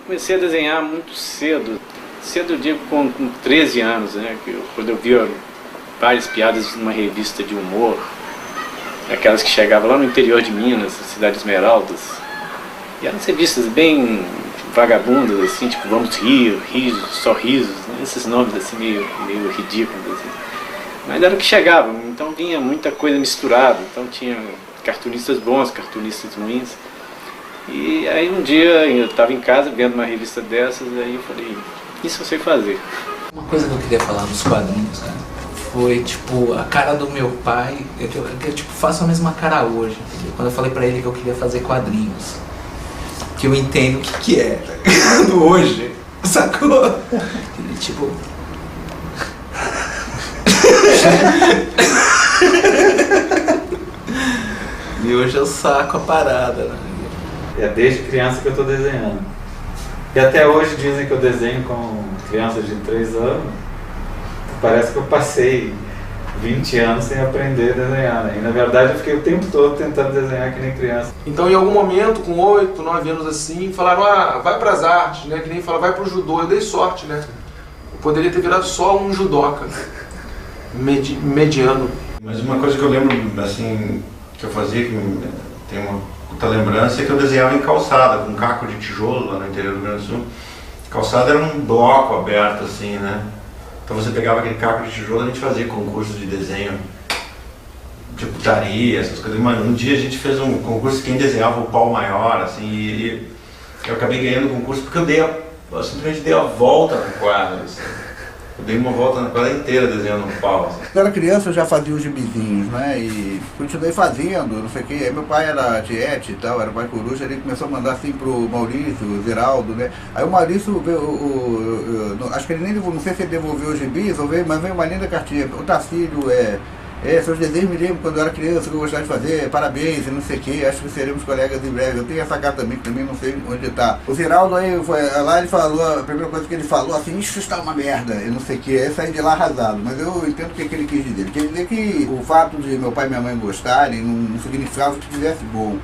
comecei a desenhar muito cedo. Cedo eu digo com 13 anos, né? Quando eu via várias piadas numa revista de humor, aquelas que chegavam lá no interior de Minas, na cidade de Esmeraldas. E eram revistas bem vagabundas, assim, tipo Vamos Rir, Risos, Sorrisos, né? Esses nomes assim meio ridículos, assim. Mas era o que chegava, então vinha muita coisa misturada, então tinha cartunistas bons, cartunistas ruins. E aí um dia eu estava em casa vendo uma revista dessas, aí eu falei, isso eu sei fazer. Uma coisa que eu queria falar dos quadrinhos, cara, foi tipo a cara do meu pai, eu tipo, faço a mesma cara hoje, entendeu? Quando eu falei pra ele que eu queria fazer quadrinhos, que eu entendo o que é, tá hoje, sacou? Ele tipo... E hoje eu saco a parada, né? É desde criança que eu estou desenhando. E até hoje dizem que eu desenho com crianças de 3 anos. Parece que eu passei 20 anos sem aprender a desenhar, né? E na verdade eu fiquei o tempo todo tentando desenhar que nem criança. Então em algum momento, com 8, 9 anos assim, falaram, vai pras artes, né? Que nem fala, vai pro judô. Eu dei sorte, né? Eu poderia ter virado só um judoca, mediano. Mas uma coisa que eu lembro, assim, que eu fazia, que tem uma puta lembrança, é que eu desenhava em calçada, com caco de tijolo lá no interior do Rio Grande do Sul. Calçada era um bloco aberto, assim, né? Então você pegava aquele caco de tijolo e a gente fazia concursos de desenho de putaria, essas coisas. Mano, um dia a gente fez um concurso de quem desenhava o pau maior, assim, e eu acabei ganhando o concurso porque eu simplesmente dei a volta no quadro, assim. Eu dei uma volta na quadra inteira desenhando um pau. Assim. Quando eu era criança eu já fazia os gibizinhos, né? E continuei fazendo, não sei o que. Aí meu pai era tiete e tal, era pai coruja, ele começou a mandar assim pro Maurício, o Zeraldo, né? Aí o Maurício, acho que ele nem devolveu, não sei se ele devolveu os gibis, mas veio uma linda cartinha. O Tacílio, seus desenhos me lembram quando eu era criança que eu gostava de fazer, parabéns e não sei o que, acho que seremos colegas em breve. Eu tenho essa carta também, que também não sei onde está. O Zeraldo aí, lá ele falou, a primeira coisa que ele falou, assim, isso está uma merda, e não sei o que, aí eu saí de lá arrasado. Mas eu entendo o que ele quis dizer. Ele quis dizer que o fato de meu pai e minha mãe gostarem não significava que fizesse bom,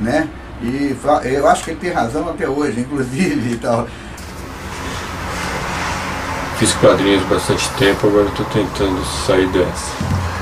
né? E eu acho que ele tem razão até hoje, inclusive e tal. Fiz quadrinhos bastante tempo, agora estou tentando sair dessa.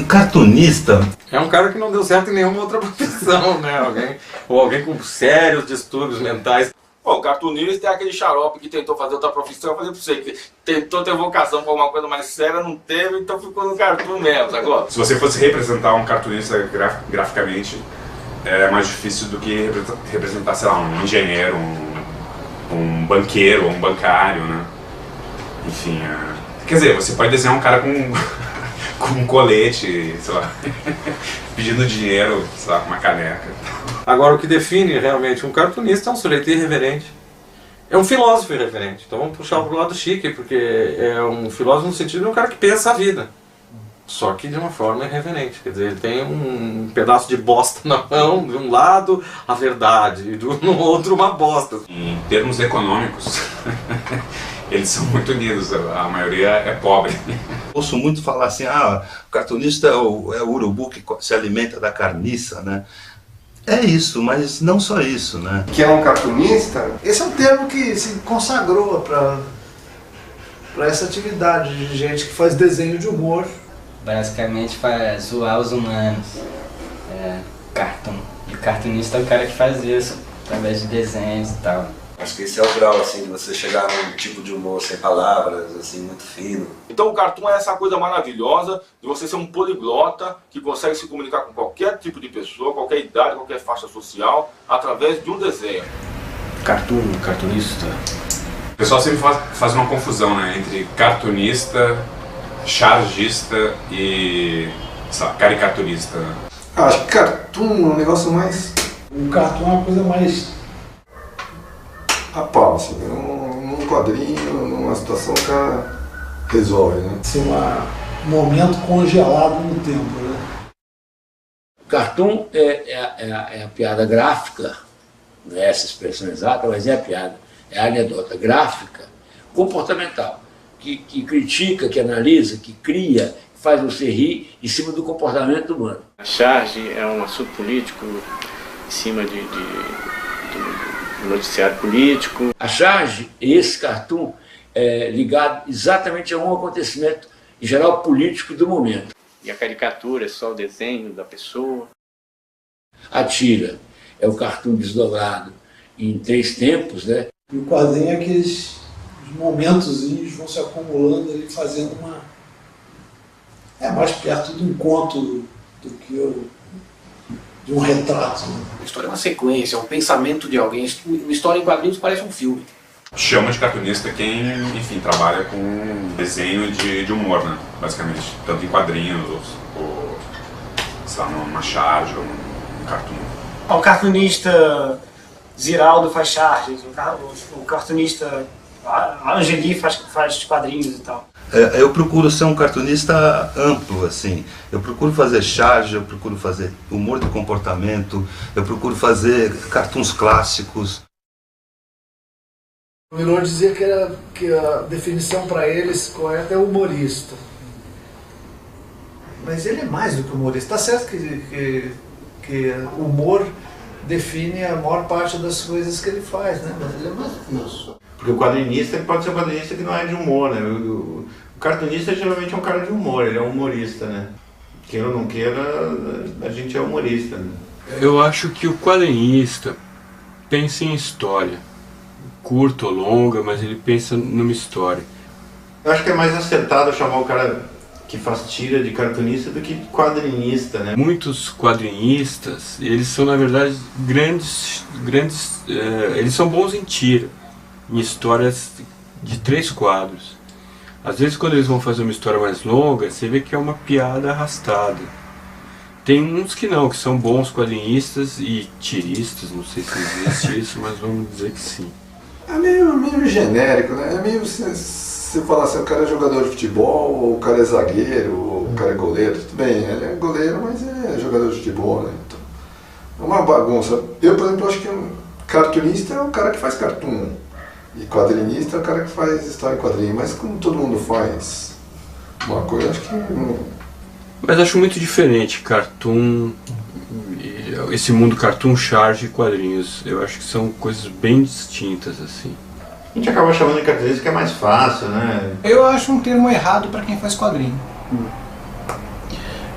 Cartunista é um cara que não deu certo em nenhuma outra profissão, né? Alguém com sérios distúrbios mentais. Pô, o cartunista é aquele xarope que tentou fazer outra profissão. Eu falei pra você que tentou ter vocação pra alguma coisa mais séria, não teve, então ficou no cartoon mesmo, agora. Se você fosse representar um cartunista graficamente, é mais difícil do que representar, sei lá, um engenheiro, um banqueiro, um bancário, né? Enfim, quer dizer, você pode desenhar um cara com um colete, sei lá, pedindo dinheiro, sei lá, com uma caneca. Agora, o que define realmente um cartunista é um sujeito irreverente. É um filósofo irreverente. Então vamos puxar pro lado chique, porque é um filósofo no sentido de um cara que pensa a vida. Só que de uma forma irreverente. Quer dizer, ele tem um pedaço de bosta na mão, de um lado a verdade, e no outro uma bosta. Em termos econômicos, eles são muito unidos, a maioria é pobre. Ouço muito falar assim, o cartunista é o urubu que se alimenta da carniça, né? É isso, mas não só isso, né? Que é um cartunista, esse é um termo que se consagrou para essa atividade de gente que faz desenho de humor. Basicamente para zoar os humanos, cartoon, E o cartunista é o cara que faz isso, através de desenhos e tal. Acho que esse é o grau, assim, de você chegar num tipo de humor sem palavras, assim, muito fino. Então o cartoon é essa coisa maravilhosa de você ser um poliglota que consegue se comunicar com qualquer tipo de pessoa, qualquer idade, qualquer faixa social, através de um desenho. Cartunista. O pessoal sempre faz uma confusão, né, entre cartunista, chargista e, sei lá, caricaturista. Acho que cartoon é um negócio mais... O cartoon é uma coisa mais... a pau, assim, num quadrinho, numa situação, o cara resolve, né? Assim, um momento congelado no tempo, né? O cartoon é a piada gráfica, não é essa expressão exata, mas é a piada, é a anedota gráfica, comportamental, que critica, que analisa, que cria, que faz você rir em cima do comportamento humano. A charge é um assunto político em cima de noticiário político. A charge, esse cartoon, é ligado exatamente a um acontecimento, em geral, político do momento. E a caricatura é só o desenho da pessoa. A tira é o cartoon desdobrado em 3 tempos, né? E o quadrinho é aqueles momentozinhos vão se acumulando ali, fazendo uma... É mais perto de um conto do que de um retrato. Né? A história é uma sequência, é um pensamento de alguém. Uma história em quadrinhos parece um filme. Chama de cartunista quem, enfim, trabalha com desenho de humor, né, basicamente. Tanto em quadrinhos, ou sei lá, numa charge, ou num cartoon. O cartunista Ziraldo faz charges, o cartunista Angeli faz quadrinhos e tal. Eu procuro ser um cartunista amplo, assim. Eu procuro fazer charge, eu procuro fazer humor de comportamento, eu procuro fazer cartoons clássicos. O Milor dizia que a definição para eles correta é humorista. Mas ele é mais do que humorista. Está certo que o humor define a maior parte das coisas que ele faz, né? Mas ele é mais do que isso. Porque o quadrinista ele pode ser um quadrinista que não é de humor, né? O cartunista geralmente é um cara de humor, ele é um humorista, né? Queira ou não queira, a gente é humorista, né? Eu acho que o quadrinista pensa em história. Curta ou longa, mas ele pensa numa história. Eu acho que é mais acertado chamar o cara que faz tira de cartunista do que quadrinista, né? Muitos quadrinistas, eles são na verdade grandes, eles são bons em tira, em histórias de 3 quadros. Às vezes quando eles vão fazer uma história mais longa, você vê que é uma piada arrastada. Tem uns que não, que são bons quadrinistas e tiristas, não sei se existe isso, mas vamos dizer que sim. É meio genérico, né? É meio se falar assim, o cara é jogador de futebol, ou o cara é zagueiro, ou o cara é goleiro. Tudo bem, ele é goleiro, mas é jogador de futebol, né? Então, é uma bagunça. Eu, por exemplo, acho que um cartunista é o cara que faz cartoon. E quadrinista é o cara que faz história em quadrinho. Mas como todo mundo faz uma coisa, acho que... Mas acho muito diferente cartoon, esse mundo cartoon, charge e quadrinhos. Eu acho que são coisas bem distintas, assim. A gente acaba chamando de cartunista que é mais fácil, né? Eu acho um termo errado para quem faz quadrinho.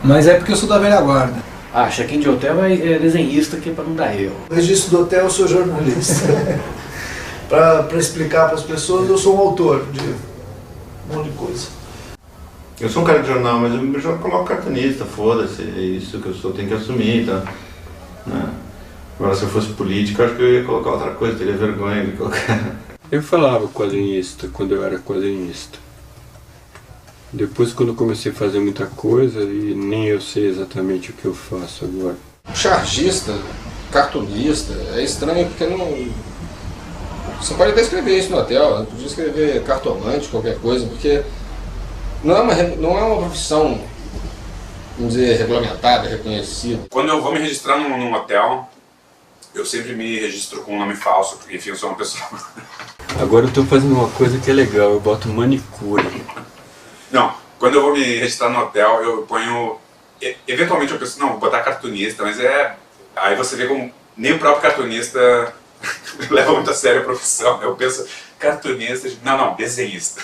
Mas é porque eu sou da velha guarda. Check-in de hotel é desenhista aqui para não dar erro. No registro do hotel eu sou jornalista. Para explicar para as pessoas, eu sou um autor de um monte de coisa. Eu sou um cara de jornal, mas eu já coloco cartunista, foda-se, é isso que eu sou, tenho que assumir, tá? Né? Agora, se eu fosse político, eu acho que eu ia colocar outra coisa, teria vergonha de colocar. Eu falava quadrinista quando eu era quadrinista. Depois, quando eu comecei a fazer muita coisa, e nem eu sei exatamente o que eu faço agora. Chargista, cartunista, é estranho porque não... Você pode até escrever isso no hotel, né? Podia escrever cartomante, qualquer coisa, porque não é uma profissão, vamos dizer, regulamentada, reconhecida. Quando eu vou me registrar num hotel, eu sempre me registro com um nome falso, porque enfim, eu sou uma pessoa... Agora eu estou fazendo uma coisa que é legal, eu boto manicure. Não, quando eu vou me registrar no hotel, eu ponho... Eventualmente eu penso, não, vou botar cartunista, mas é... Aí você vê como nem o próprio cartunista leva muito a sério a profissão. Eu penso, cartunista... Não, desenhista.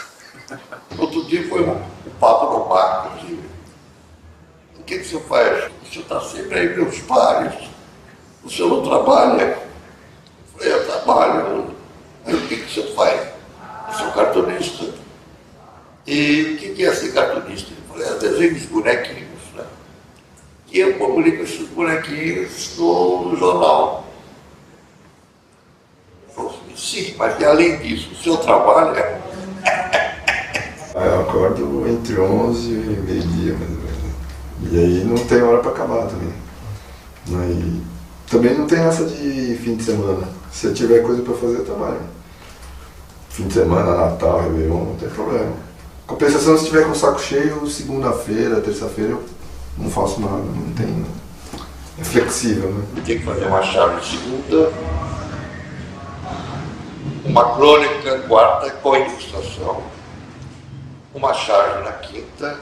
Outro dia foi um papo no bar, o que você faz? Você está sempre aí, meus pares. o senhor não trabalha? Eu falei, eu trabalho. Aí o que o senhor faz? Eu sou cartunista. E o que é ser cartunista? Eu falei, eu desenho os bonequinhos, né? E eu publico esses bonequinhos no jornal. Eu falei, sim, mas além disso, o senhor trabalha? Eu acordo entre 11 e meio-dia, mais ou menos. E aí não tem hora para acabar também. Mas também não tem essa de fim de semana. Se eu tiver coisa para fazer, eu trabalho. Fim de semana, Natal, Réveillon, não tem problema. Compensação, se tiver com o saco cheio, segunda-feira, terça-feira, eu não faço nada, não tem... É flexível, né? Tem que fazer uma chave de segunda, uma crônica quarta com ilustração, uma charge na quinta.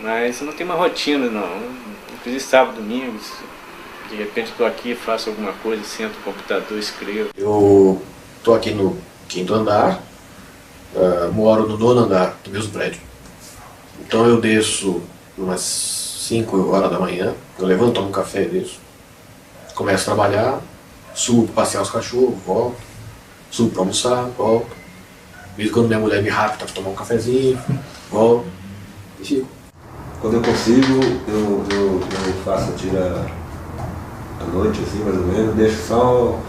Mas eu não tenho uma rotina, não. Inclusive sábado, domingo, de repente estou aqui, faço alguma coisa, sento no computador, escrevo. Eu estou aqui no 5º andar, moro no 9º andar do mesmo prédio. Então eu desço umas 5 horas da manhã, eu levanto, tomo um café e desço. Começo a trabalhar, subo para passear os cachorros, volto. Subo para almoçar, volto. Mesmo quando minha mulher me rapta para tomar um cafezinho, volto e fico. Quando eu consigo, eu faço a tira à noite, assim, mais ou menos, deixo só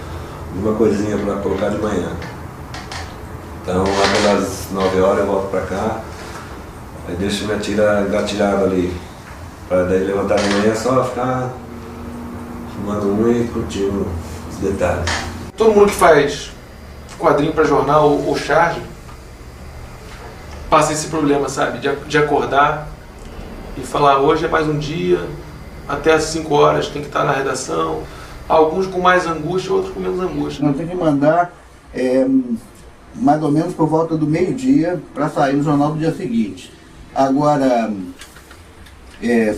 uma coisinha para colocar de manhã. Então, lá pelas 9 horas eu volto para cá, aí deixo minha tira engatilhada ali, para daí levantar de manhã só ficar fumando e curtindo os detalhes. Todo mundo que faz quadrinho para jornal ou charge passa esse problema, sabe? De acordar e falar, hoje é mais um dia, até às 5 horas tem que estar na redação. Alguns com mais angústia, outros com menos angústia. Nós temos que mandar mais ou menos por volta do meio-dia para sair no jornal do dia seguinte. Agora,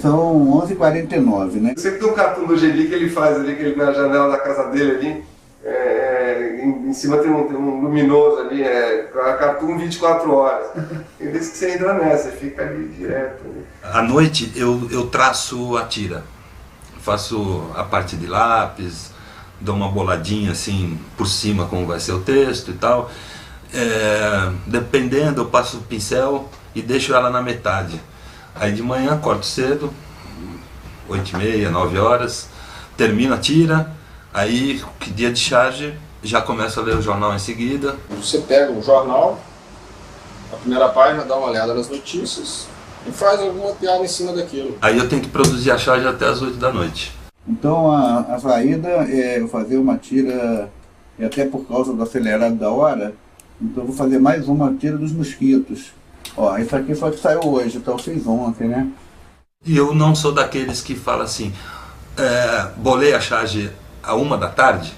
são 11h49, né? Sempre tem um cartoon do Geli que ele faz ali, que ele na janela da casa dele ali, em cima tem um luminoso ali, cartoon 24 horas. E desde que você entra nessa, fica ali direto. Ali. À noite eu traço a tira, faço a parte de lápis, dou uma boladinha assim por cima como vai ser o texto e tal. Dependendo, eu passo o pincel e deixo ela na metade. Aí de manhã acordo cedo, 8h30, 9 horas, termino a tira, aí dia de charge já começo a ler o jornal em seguida. Você pega um jornal, a primeira página, dá uma olhada nas notícias e faz alguma piada em cima daquilo. Aí eu tenho que produzir a charge até as 8 da noite. Então a saída é fazer uma tira, até por causa do acelerado da hora, então eu vou fazer mais uma tira dos mosquitos. Ó, isso aqui foi que saiu hoje, então eu fiz ontem, né? E eu não sou daqueles que falam assim, bolei a charge à 1 da tarde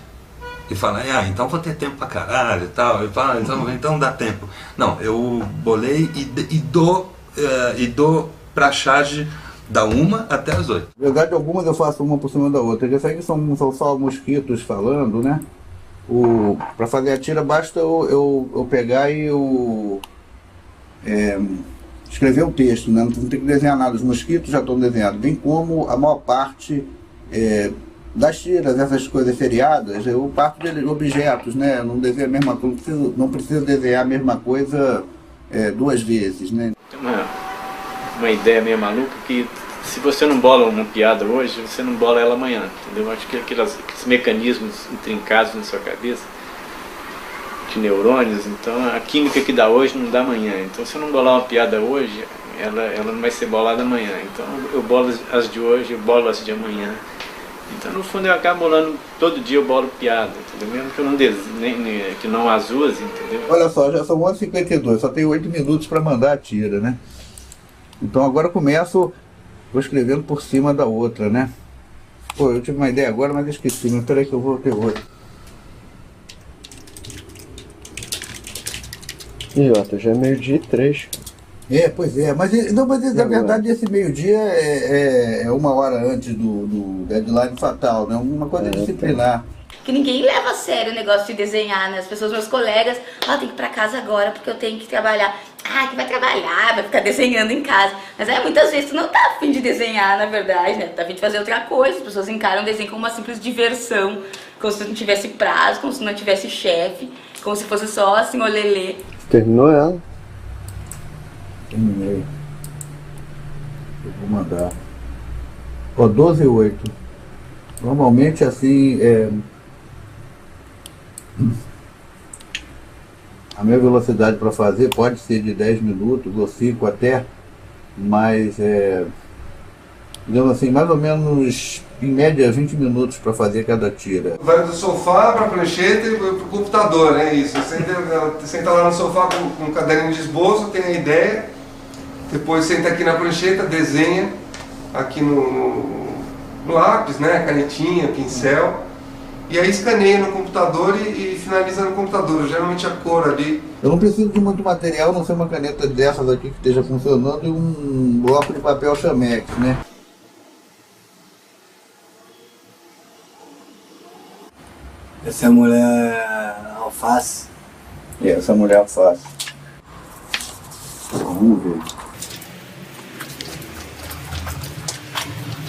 e falam, então vou ter tempo pra caralho e tal. Eu falo, então dá tempo. Não, eu bolei e dou pra charge da 1 até as 8. Na verdade, algumas eu faço uma por cima da outra. Isso aqui são só mosquitos falando, né? Para fazer a tira basta eu pegar e escrever o texto, né? Não tem que desenhar nada. Os mosquitos já estão desenhados, bem como a maior parte das tiras, essas coisas seriadas, eu parto de objetos, né? Eu não desenho a mesma coisa, não preciso desenhar a mesma coisa 2 vezes, né? Tem uma ideia meio maluca que se você não bola uma piada hoje, você não bola ela amanhã, entendeu? Acho que aqueles mecanismos intrincados na sua cabeça, de neurônios, então a química que dá hoje não dá amanhã. Então se eu não bolar uma piada hoje, ela não vai ser bolada amanhã. Então eu bolo as de hoje, eu bolo as de amanhã. Então no fundo eu acabo bolando, todo dia eu bolo piada, entendeu? Mesmo que eu não desenhe, que não as use, entendeu? Olha só, já são 11h52, só tenho 8 minutos para mandar a tira, né? Então agora eu começo, vou escrevendo por cima da outra, né? Pô, eu tive uma ideia agora, mas esqueci, mas peraí que eu vou ter outra. Jota, já é 12h03. Pois é, mas na verdade esse meio-dia é 1 hora antes do deadline fatal, né? Uma coisa disciplinar. Que ninguém leva a sério o negócio de desenhar, né? As pessoas, meus colegas, tem que ir pra casa agora porque eu tenho que trabalhar. que vai trabalhar, vai ficar desenhando em casa. Mas muitas vezes tu não tá afim de desenhar, na verdade, né? Tu tá afim de fazer outra coisa. As pessoas encaram o desenho como uma simples diversão, como se não tivesse prazo, como se não tivesse chefe, como se fosse só assim, olelê. Terminou ela? Terminei. Eu vou mandar. 12:08. Normalmente assim, a minha velocidade para fazer pode ser de 10 minutos ou 5 até, mas digamos assim, mais ou menos em média 20 minutos para fazer cada tira. Vai do sofá para a prancheta e para o computador, é isso. Senta lá no sofá com um caderno de esboço, tem a ideia, depois senta aqui na prancheta, desenha aqui no lápis, né, canetinha, pincel, e aí escaneia no computador e finaliza no computador, geralmente a cor ali. Eu não preciso de muito material, não ser uma caneta dessas aqui que esteja funcionando e um bloco de papel Chamex, né? Essa é a mulher alface? Essa mulher alface. Vamos ver.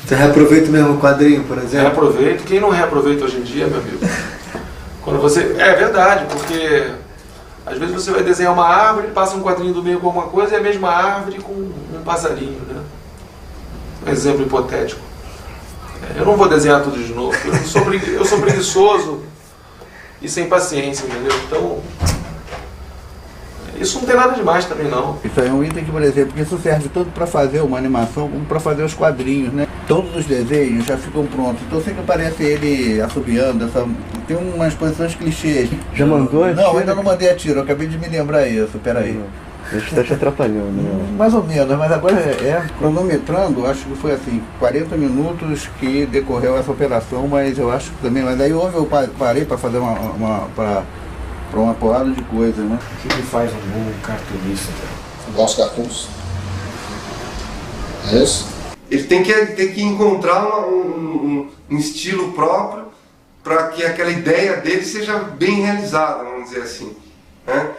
Você reaproveita o mesmo quadrinho, por exemplo? Reaproveito. Quem não reaproveita hoje em dia, meu amigo? Quando você... É verdade, porque às vezes você vai desenhar uma árvore, passa um quadrinho do meio com alguma coisa e a mesma árvore com um passarinho, né? Um exemplo hipotético. Eu não vou desenhar tudo de novo. Eu sou preguiçoso e sem paciência, entendeu? Então, isso não tem nada demais também, não. Isso aí é um item que, por exemplo, isso serve tanto para fazer uma animação como para fazer os quadrinhos, né? Todos os desenhos já ficam prontos. Então sempre aparece ele assobiando, tem umas posições clichês. Já mandou a tira? Não, ainda não mandei a tira, eu acabei de me lembrar isso, peraí. Acho que está te atrapalhando, né? Mais ou menos, mas agora cronometrando, acho que foi assim, 40 minutos que decorreu essa operação, mas eu acho que também, mas aí eu parei para fazer para uma porrada de coisa, né? O que faz um bom cartunista? Bons cartoons. É isso? Ele tem que encontrar um estilo próprio para que aquela ideia dele seja bem realizada, vamos dizer assim, né?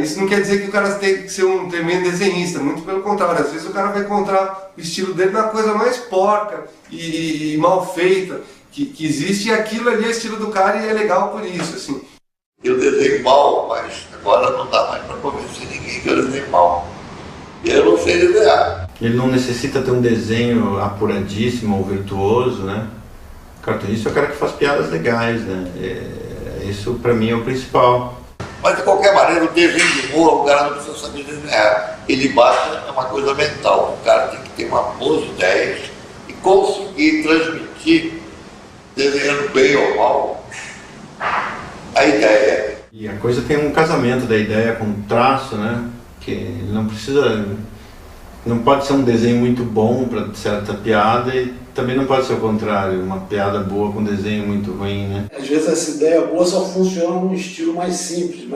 Isso não quer dizer que o cara tem que ser um tremendo desenhista, muito pelo contrário. Às vezes o cara vai encontrar o estilo dele na coisa mais porca e mal feita que existe, e aquilo ali é o estilo do cara e é legal por isso, assim. Eu desenho mal, mas agora não dá mais para convencer ninguém que eu desenho mal. Eu não sei desenhar. Ele não necessita ter um desenho apuradíssimo ou virtuoso, né? O cartunista é o cara que faz piadas legais, né? Isso para mim é o principal. Mas de qualquer maneira, o desenho de humor, o cara não precisa saber desenhar. Ele basta, é uma coisa mental. O cara tem que ter uma boas ideias e conseguir transmitir, desenhando bem ou mal, a ideia. E a coisa tem um casamento da ideia com o traço, né? Que não precisa... Não pode ser um desenho muito bom para certa piada e também não pode ser o contrário, uma piada boa com um desenho muito ruim, né? Às vezes essa ideia boa só funciona num estilo mais simples,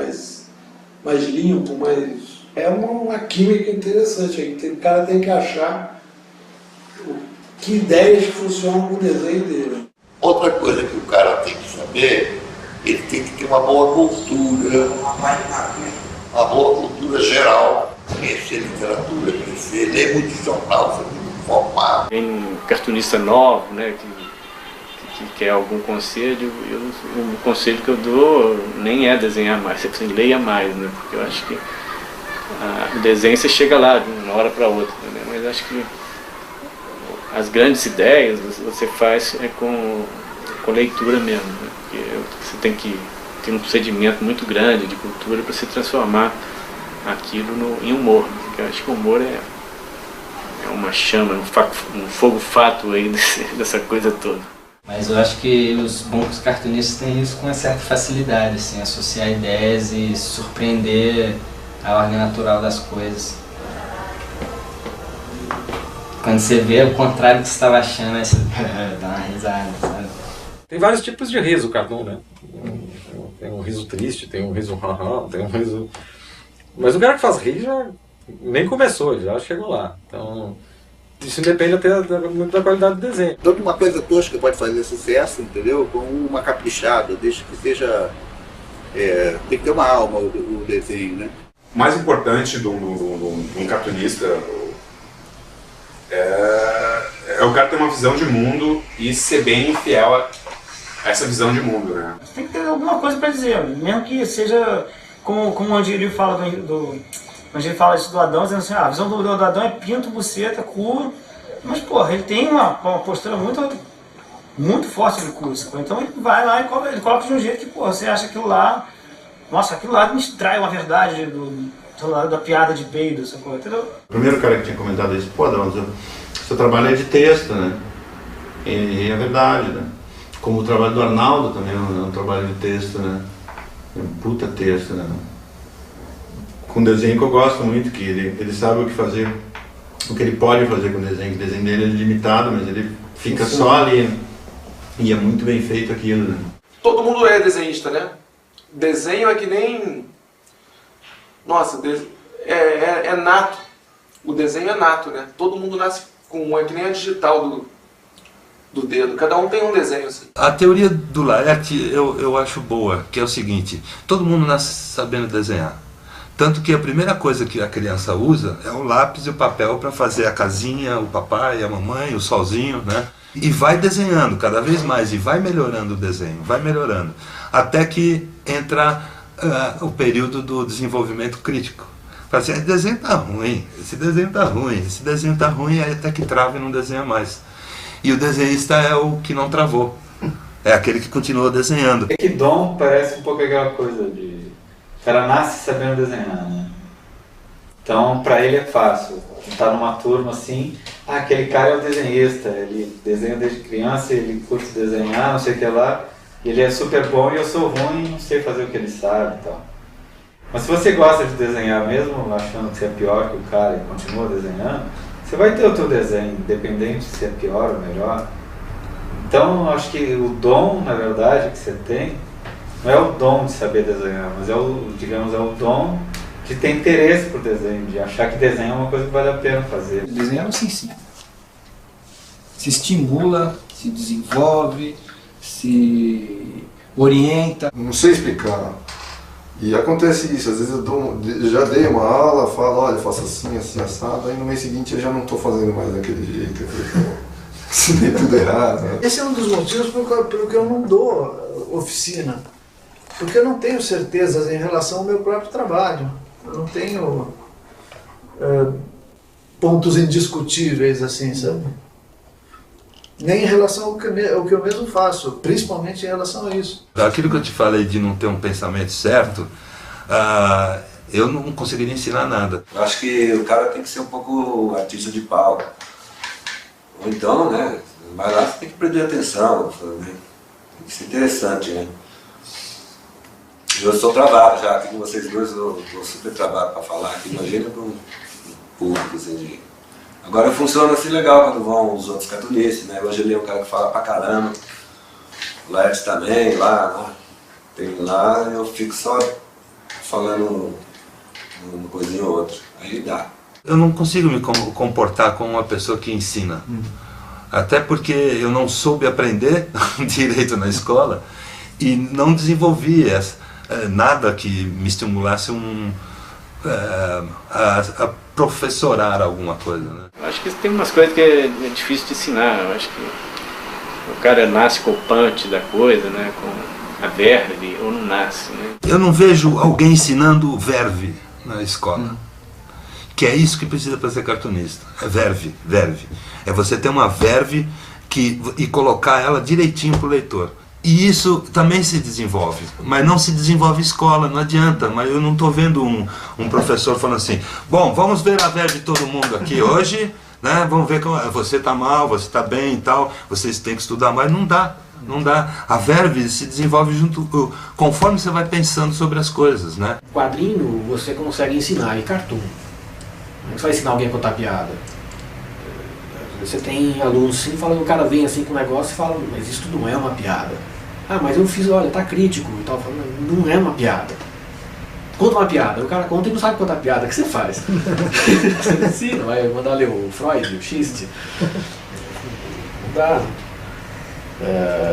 mais limpo, é uma química interessante. O cara tem que achar que ideias funcionam com o desenho dele. Outra coisa que o cara tem que saber, ele tem que ter uma boa cultura, uma boa cultura geral. Conhecer literatura, ler muito jornal, ser muito informado. Tem um cartunista novo, né, que quer algum conselho, o conselho que eu dou nem é desenhar mais, você leia mais, né, porque eu acho que o desenho você chega lá de uma hora para outra, né, mas acho que as grandes ideias você faz com leitura mesmo, né, porque você tem que ter um procedimento muito grande de cultura para se transformar aquilo em humor, porque eu acho que o humor é uma chama, um fogo fato aí dessa coisa toda. Mas eu acho que os bons cartunistas têm isso com uma certa facilidade, assim, associar ideias e surpreender a ordem natural das coisas. Quando você vê o contrário do que você estava achando, aí você dá uma risada, sabe? Tem vários tipos de riso, cartoon, né? Tem um riso triste, tem um riso tem um riso... Mas o cara que faz rir já nem começou, já chegou lá. Então, isso depende até muito da qualidade do desenho. Tanto uma coisa tosca pode fazer sucesso, entendeu? Como uma caprichada, desde que seja... tem que ter uma alma o desenho, né? O mais importante de um cartunista é o cara ter uma visão de mundo e ser bem fiel a essa visão de mundo, né? Tem que ter alguma coisa para dizer, mesmo que seja como o Angeli fala Angeli fala isso do Adão, dizendo assim, a visão do Adão é pinto, buceta, cu, mas porra, ele tem uma postura muito forte de cu, então ele vai lá e ele coloca de um jeito que, porra, você acha aquilo lá, nossa, aquilo lá me trai uma verdade da piada de peido, entendeu? O primeiro cara que tinha comentado isso, pô, Adão, seu trabalho é de texto, né? E é verdade, né? Como o trabalho do Arnaldo também é um trabalho de texto, né? É um puta texto, né? Com um desenho que eu gosto muito, que ele sabe o que fazer, o que ele pode fazer com o desenho, que o desenho dele é limitado, mas ele fica só ali, né? E é muito bem feito aquilo, né? Todo mundo é desenhista, né? Desenho é que nem... Nossa, é nato. O desenho é nato, né? Todo mundo nasce com... É que nem a digital do dedo. Cada um tem um desenho assim. A teoria do Laerte eu acho boa, que é o seguinte: todo mundo nasce sabendo desenhar. Tanto que a primeira coisa que a criança usa é o lápis e o papel para fazer a casinha, o papai, a mamãe, o solzinho, né? E vai desenhando cada vez mais e vai melhorando o desenho, vai melhorando. Até que entra o período do desenvolvimento crítico. Fala assim, esse desenho tá ruim, esse desenho tá ruim, esse desenho tá ruim, aí até que trava e não desenha mais. E o desenhista é o que não travou, é aquele que continua desenhando. É que dom parece um pouco aquela coisa de... O cara nasce sabendo desenhar, né? Então, pra ele é fácil. Tá numa turma assim, aquele cara é o desenhista, ele desenha desde criança, ele curte desenhar, não sei o que lá, ele é super bom e eu sou ruim, não sei fazer o que ele sabe e tal. Mas se você gosta de desenhar mesmo, achando que você é pior que o cara e continua desenhando, você vai ter o teu desenho, independente se é pior ou melhor. Então, eu acho que o dom, na verdade, que você tem, não é o dom de saber desenhar, mas é o, digamos, é o dom de ter interesse por desenho, de achar que desenho é uma coisa que vale a pena fazer. Desenhar não se ensina. Se estimula, se desenvolve, se orienta. Não sei explicar. E acontece isso, às vezes eu já dei uma aula, falo, olha, faço assim, assim, assado, aí no mês seguinte eu já não estou fazendo mais daquele jeito. Ensinei tudo errado. Né? Esse é um dos motivos pelo que eu não dou oficina. Porque eu não tenho certezas em relação ao meu próprio trabalho. Eu não tenho pontos indiscutíveis, assim, sabe? Nem em relação ao que eu mesmo faço, principalmente em relação a isso. Aquilo que eu te falei de não ter um pensamento certo, eu não conseguiria ensinar nada. Eu acho que o cara tem que ser um pouco artista de palco. Ou então, né, mas lá você tem que prender atenção, né? Tem que ser interessante, né? Eu sou travado já, aqui com vocês dois, eu super travado para falar aqui, imagina para um público assim de... Agora funciona assim legal quando vão os outros cartunistas, né? Hoje ele é um cara que fala pra caramba, o Laerte também, lá, né? Tem lá, eu fico só falando uma coisinha ou outra, aí dá. Eu não consigo me comportar como uma pessoa que ensina, até porque eu não soube aprender direito na escola e não desenvolvi nada que me estimulasse a professorar alguma coisa, né? Eu acho que tem umas coisas que é difícil de ensinar. Eu acho que o cara nasce com o punch da coisa, né? Com a verve, ou não nasce, né? Eu não vejo alguém ensinando verve na escola. Que é isso que precisa para ser cartunista. É verve. É você ter uma verve e colocar ela direitinho para o leitor. E isso também se desenvolve, mas não se desenvolve em escola, não adianta. Mas eu não estou vendo um professor falando assim, bom, vamos ver a verve de todo mundo aqui hoje, né? Vamos ver como você está mal, você está bem e tal, vocês têm que estudar mais. Não dá. A verve se desenvolve junto, conforme você vai pensando sobre as coisas, né? Quadrinho você consegue ensinar, e cartoon. Você vai ensinar alguém a contar piada. Você tem alunos assim, falando, o cara vem assim com um negócio e fala, mas isso não é uma piada. Ah, mas eu fiz, olha, tá crítico e tal, falando, não é uma piada. Conta uma piada, o cara conta e não sabe contar piada, o que você faz? Você não ensina, vai mandar ler o Freud, o Schist. Não dá.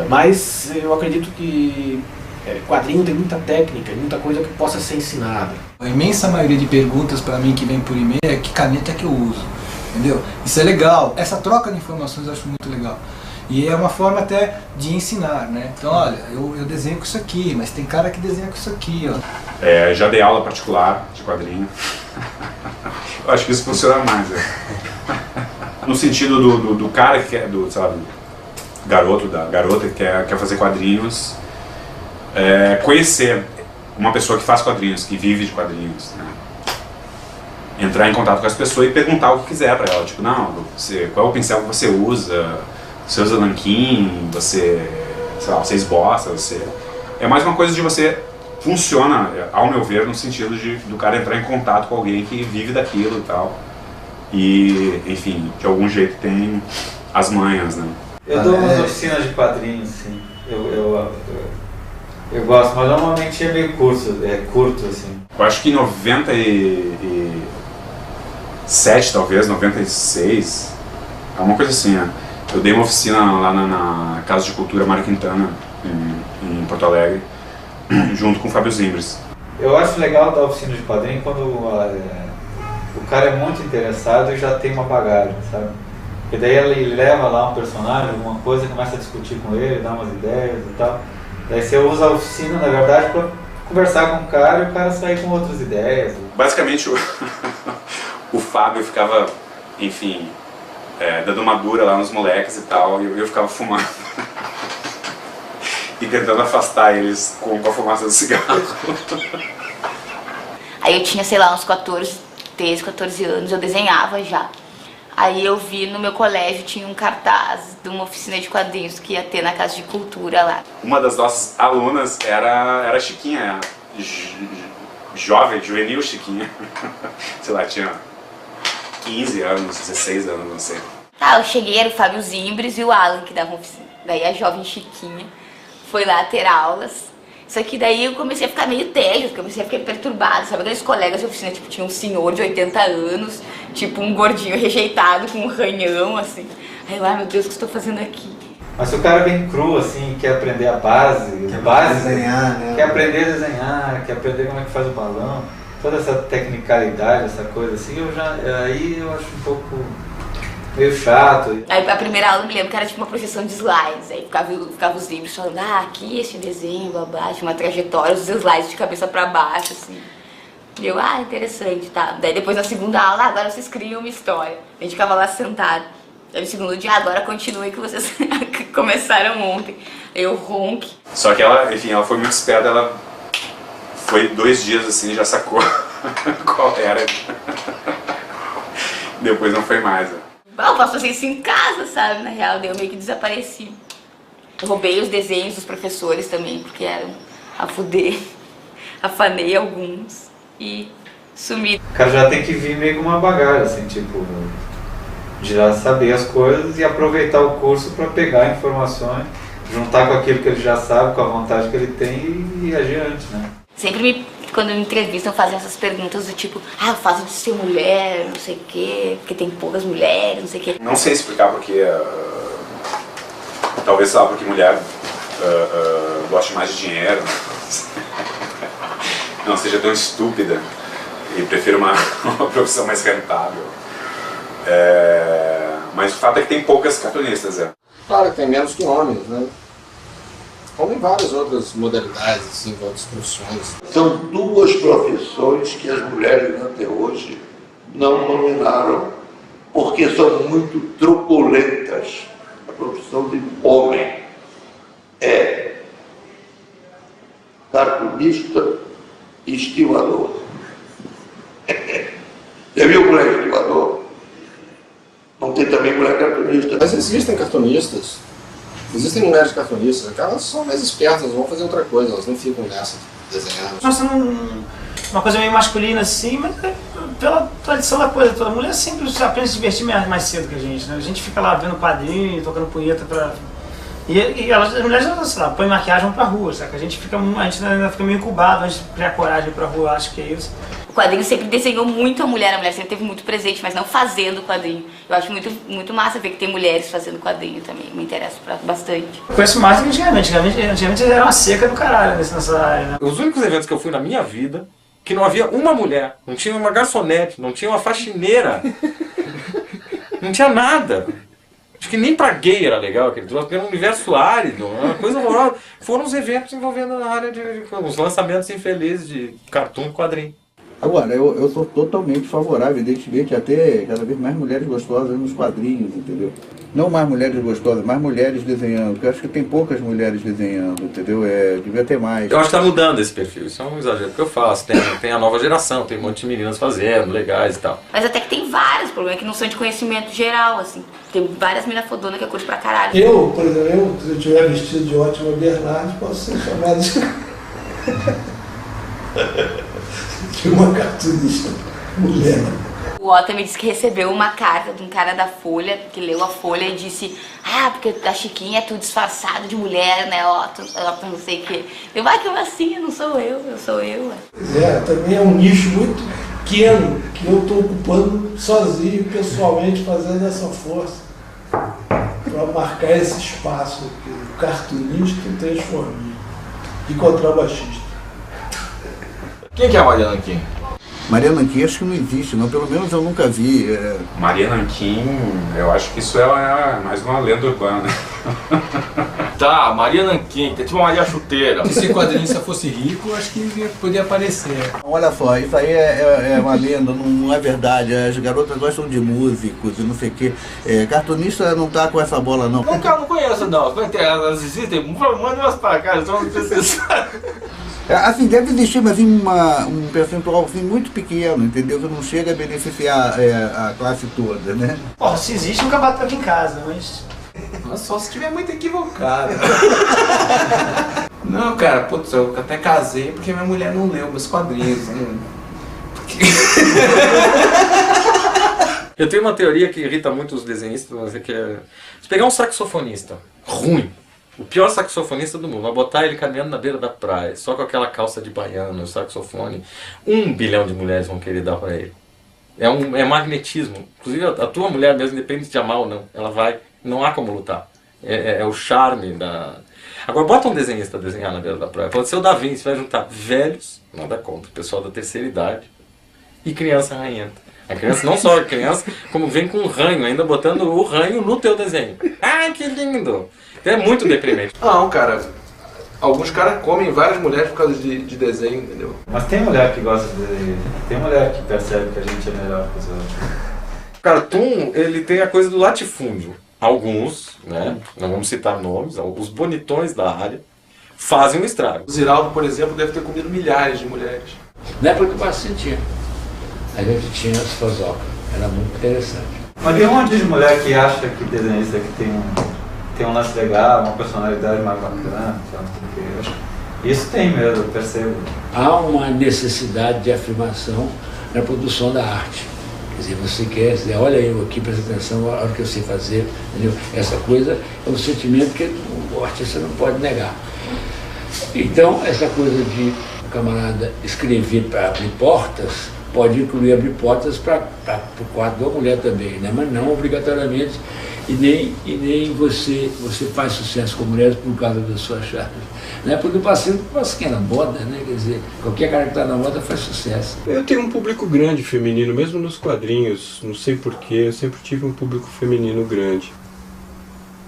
Mas eu acredito que Quadrinho tem muita técnica, muita coisa que possa ser ensinada. A imensa maioria de perguntas para mim que vem por e-mail é que caneta que eu uso, entendeu? Isso é legal, essa troca de informações eu acho muito legal. E é uma forma até de ensinar, né? Então, olha, eu desenho com isso aqui, mas tem cara que desenha com isso aqui, ó. Já dei aula particular de quadrinho. Eu acho que isso funciona mais, no sentido do cara que quer, do garoto, da garota que quer fazer quadrinhos, conhecer uma pessoa que faz quadrinhos, que vive de quadrinhos, né? Entrar em contato com as pessoas e perguntar o que quiser pra ela, tipo, não, qual é o pincel que você usa? Você usa nanquim, você esboça, É mais uma coisa de você... Funciona, ao meu ver, no sentido do cara entrar em contato com alguém que vive daquilo e tal. E, enfim, de algum jeito tem as manhas, né? Eu dou umas oficinas de quadrinhos, sim. Eu gosto, mas normalmente é meio curto, assim. Eu acho que em 97, talvez, 96, é uma coisa assim, né? Eu dei uma oficina lá na Casa de Cultura Mário Quintana, em Porto Alegre, junto com o Fábio Zimbres. Eu acho legal dar oficina de quadrinho quando o cara é muito interessado e já tem uma bagagem, sabe? Porque daí ele leva lá um personagem, alguma coisa, começa a discutir com ele, dá umas ideias e tal. Daí você usa a oficina, na verdade, para conversar com o cara e o cara sair com outras ideias. Basicamente, o Fábio ficava, enfim, dando uma dura lá nos moleques e tal, e eu ficava fumando. E tentando afastar eles com a fumaça do cigarro. Aí eu tinha, sei lá, uns 13, 14 anos, eu desenhava já. Aí eu vi no meu colégio, tinha um cartaz de uma oficina de quadrinhos que ia ter na Casa de Cultura lá. Uma das nossas alunas era a Chiquinha, jovem, juvenil Chiquinha. Sei lá, tinha 15 anos, 16 anos, não sei. Tá, eu cheguei, era o Fábio Zimbres e o Alan que davam oficina. Daí a jovem Chiquinha foi lá ter aulas. Só que daí eu comecei a ficar meio tédio, comecei a ficar perturbada, sabe? Aqueles colegas de oficina, tipo, tinha um senhor de 80 anos, tipo um gordinho rejeitado com um ranhão, assim. Aí eu, ai meu Deus, o que estou fazendo aqui? Mas se o cara vem cru, assim, quer aprender a base, desenhar, né? Quer aprender a desenhar, quer aprender como é que faz o balão, toda essa tecnicalidade, essa coisa assim, aí eu acho um pouco meio chato. Aí a primeira aula eu me lembro que era tipo uma projeção de slides, aí ficava os livros falando, aqui esse desenho, babá, tinha uma trajetória, os slides de cabeça pra baixo, assim. E eu, interessante, tá. Daí depois na segunda aula, agora vocês criam uma história. A gente ficava lá sentado. Aí no segundo dia, agora continue que vocês começaram ontem. Aí eu ronque. Só que ela, enfim, ela foi muito esperta, ela foi 2 dias assim, já sacou qual era. Depois não foi mais, né? Eu posso fazer isso em casa, sabe? Na real, daí eu meio que desapareci. Eu roubei os desenhos dos professores também, porque eram a fuder. Afanei alguns e sumi. O cara já tem que vir meio com uma bagagem, assim, tipo, de já saber as coisas e aproveitar o curso para pegar informações, juntar com aquilo que ele já sabe, com a vontade que ele tem e ir adiante, né? Sempre quando me entrevistam, fazem essas perguntas do tipo, o fato de ser mulher, não sei o quê, porque tem poucas mulheres, não sei o quê. Não sei explicar porque, talvez sei lá, porque mulher goste mais de dinheiro, não seja tão estúpida e prefira uma profissão mais rentável. Mas o fato é que tem poucas cartunistas. Claro que tem menos que homens, né? Como em várias outras modalidades, assim, outras profissões. São 2 profissões que as mulheres até hoje não nominaram porque são muito truculentas. A profissão de homem é cartunista e estivador. Já viu mulher estivador? Não tem também mulher cartunista. Mas existem cartunistas. Existem mulheres cartunistas, elas são mais espertas, vão fazer outra coisa, elas não ficam nessa, desenhando. Nossa, uma coisa meio masculina assim, mas pela tradição da coisa toda. A mulher sempre aprende a se divertir mais cedo que a gente, né? A gente fica lá vendo quadrinho, tocando punheta pra... E as mulheres, sei lá, põem maquiagem pra rua, sabe? A gente ainda fica meio incubado antes de criar coragem pra rua, acho que é isso. quadrinho sempre desenhou muito a mulher sempre teve muito presente, mas não fazendo quadrinho. Eu acho muito massa ver que tem mulheres fazendo quadrinho também, me interessa bastante. Eu conheço mais do que antigamente era uma seca do caralho nessa área, né? Os únicos eventos que eu fui na minha vida, que não havia uma mulher, não tinha uma garçonete, não tinha uma faxineira, não tinha nada. Acho que nem pra gay era legal aquele troço, porque era um universo árido, uma coisa horrorosa. Foram os eventos envolvendo na área de os lançamentos infelizes de cartoon e quadrinho. Agora, eu sou totalmente favorável, evidentemente, a ter cada vez mais mulheres gostosas nos quadrinhos, entendeu? Não mais mulheres gostosas, mais mulheres desenhando, porque eu acho que tem poucas mulheres desenhando, entendeu? Devia ter mais. Eu acho que está mudando esse perfil, isso é um exagero que eu faço. Tem a nova geração, tem um monte de meninas fazendo, legais e tal. Mas até que tem vários problemas que não são de conhecimento geral, assim. Tem várias meninas fodonas que eu curto pra caralho. Eu, por exemplo, se eu estiver vestido de ótima Bernardes, posso ser chamado de uma cartunista mulher. O Otto me disse que recebeu uma carta de um cara da Folha, que leu a Folha e disse: ah, porque a Chiquinha é tudo disfarçado de mulher, né, Otto não sei o quê. Eu, vai que eu assim, não sou eu sou eu. Pois é, também é um nicho muito pequeno que eu estou ocupando sozinho, pessoalmente, fazendo essa força para marcar esse espaço aqui, o cartunista e transformista e contrabaixista. Quem que é a Maria Nanquim? Maria Nanquim acho que não existe, não. Pelo menos eu nunca vi. Maria Nanquim, eu acho que isso é mais uma lenda urbana. Tá, Maria Nanquim, que é tipo Maria Chuteira. Se esse quadrinista fosse rico, acho que podia aparecer. Olha só, isso aí é uma lenda, não é verdade. As garotas gostam de músicos e não sei o quê. Cartunista não tá com essa bola, não. Não conheço, não. Elas existem? Manda umas pra cá, eles vão precisar. Assim, deve existir, mas em um percentual assim, muito pequeno, entendeu? Que não chega a beneficiar a classe toda, né? Bom, se existe, nunca bateu aqui em casa, mas... Só se estiver muito equivocado. Não, cara, putz, eu até casei porque minha mulher não leu meus quadrinhos. Eu tenho uma teoria que irrita muito os desenhistas, mas é que é... Se pegar um saxofonista ruim, o pior saxofonista do mundo, vai botar ele caminhando na beira da praia, só com aquela calça de baiano, o saxofone, 1 bilhão de mulheres vão querer dar pra ele. É magnetismo. Inclusive a tua mulher mesmo, independente de amar ou não, ela vai, não há como lutar. É o charme da... Agora bota um desenhista a desenhar na beira da praia, pode ser o Da Vinci, vai juntar velhos, nada contra, pessoal da terceira idade, e criança ranhenta. A criança, não só a criança, como vem com um ranho, ainda botando o ranho no teu desenho. Ai, que lindo! É muito deprimente. Não, cara. Alguns caras comem várias mulheres por causa de desenho, entendeu? Mas tem mulher que gosta de desenho. Tem mulher que percebe que a gente é melhor que os outros. O cartoon, ele tem a coisa do latifúndio. Alguns, né, não vamos citar nomes, os bonitões da área, fazem um estrago. O Ziraldo, por exemplo, deve ter comido milhares de mulheres. Na época do Pacitinho, a gente tinha as fazocas. Era muito interessante. Mas tem um monte de mulher que acha que desenhista que tem um lance legal, uma personalidade mais bacana, isso tem mesmo, eu percebo. Há uma necessidade de afirmação na produção da arte. Quer dizer, você quer dizer, olha eu aqui, presta atenção, olha o que eu sei fazer, entendeu? Essa coisa é um sentimento que o artista não pode negar. Então, essa coisa de o camarada escrever para abrir portas, pode incluir abrir portas para o quarto da mulher também, né? Mas não obrigatoriamente. E nem você faz sucesso com mulheres por causa da sua chave. Né? Porque o paciente é na moda, né? Quer dizer, qualquer cara que está na moda faz sucesso. Eu tenho um público grande feminino, mesmo nos quadrinhos, não sei porquê, eu sempre tive um público feminino grande.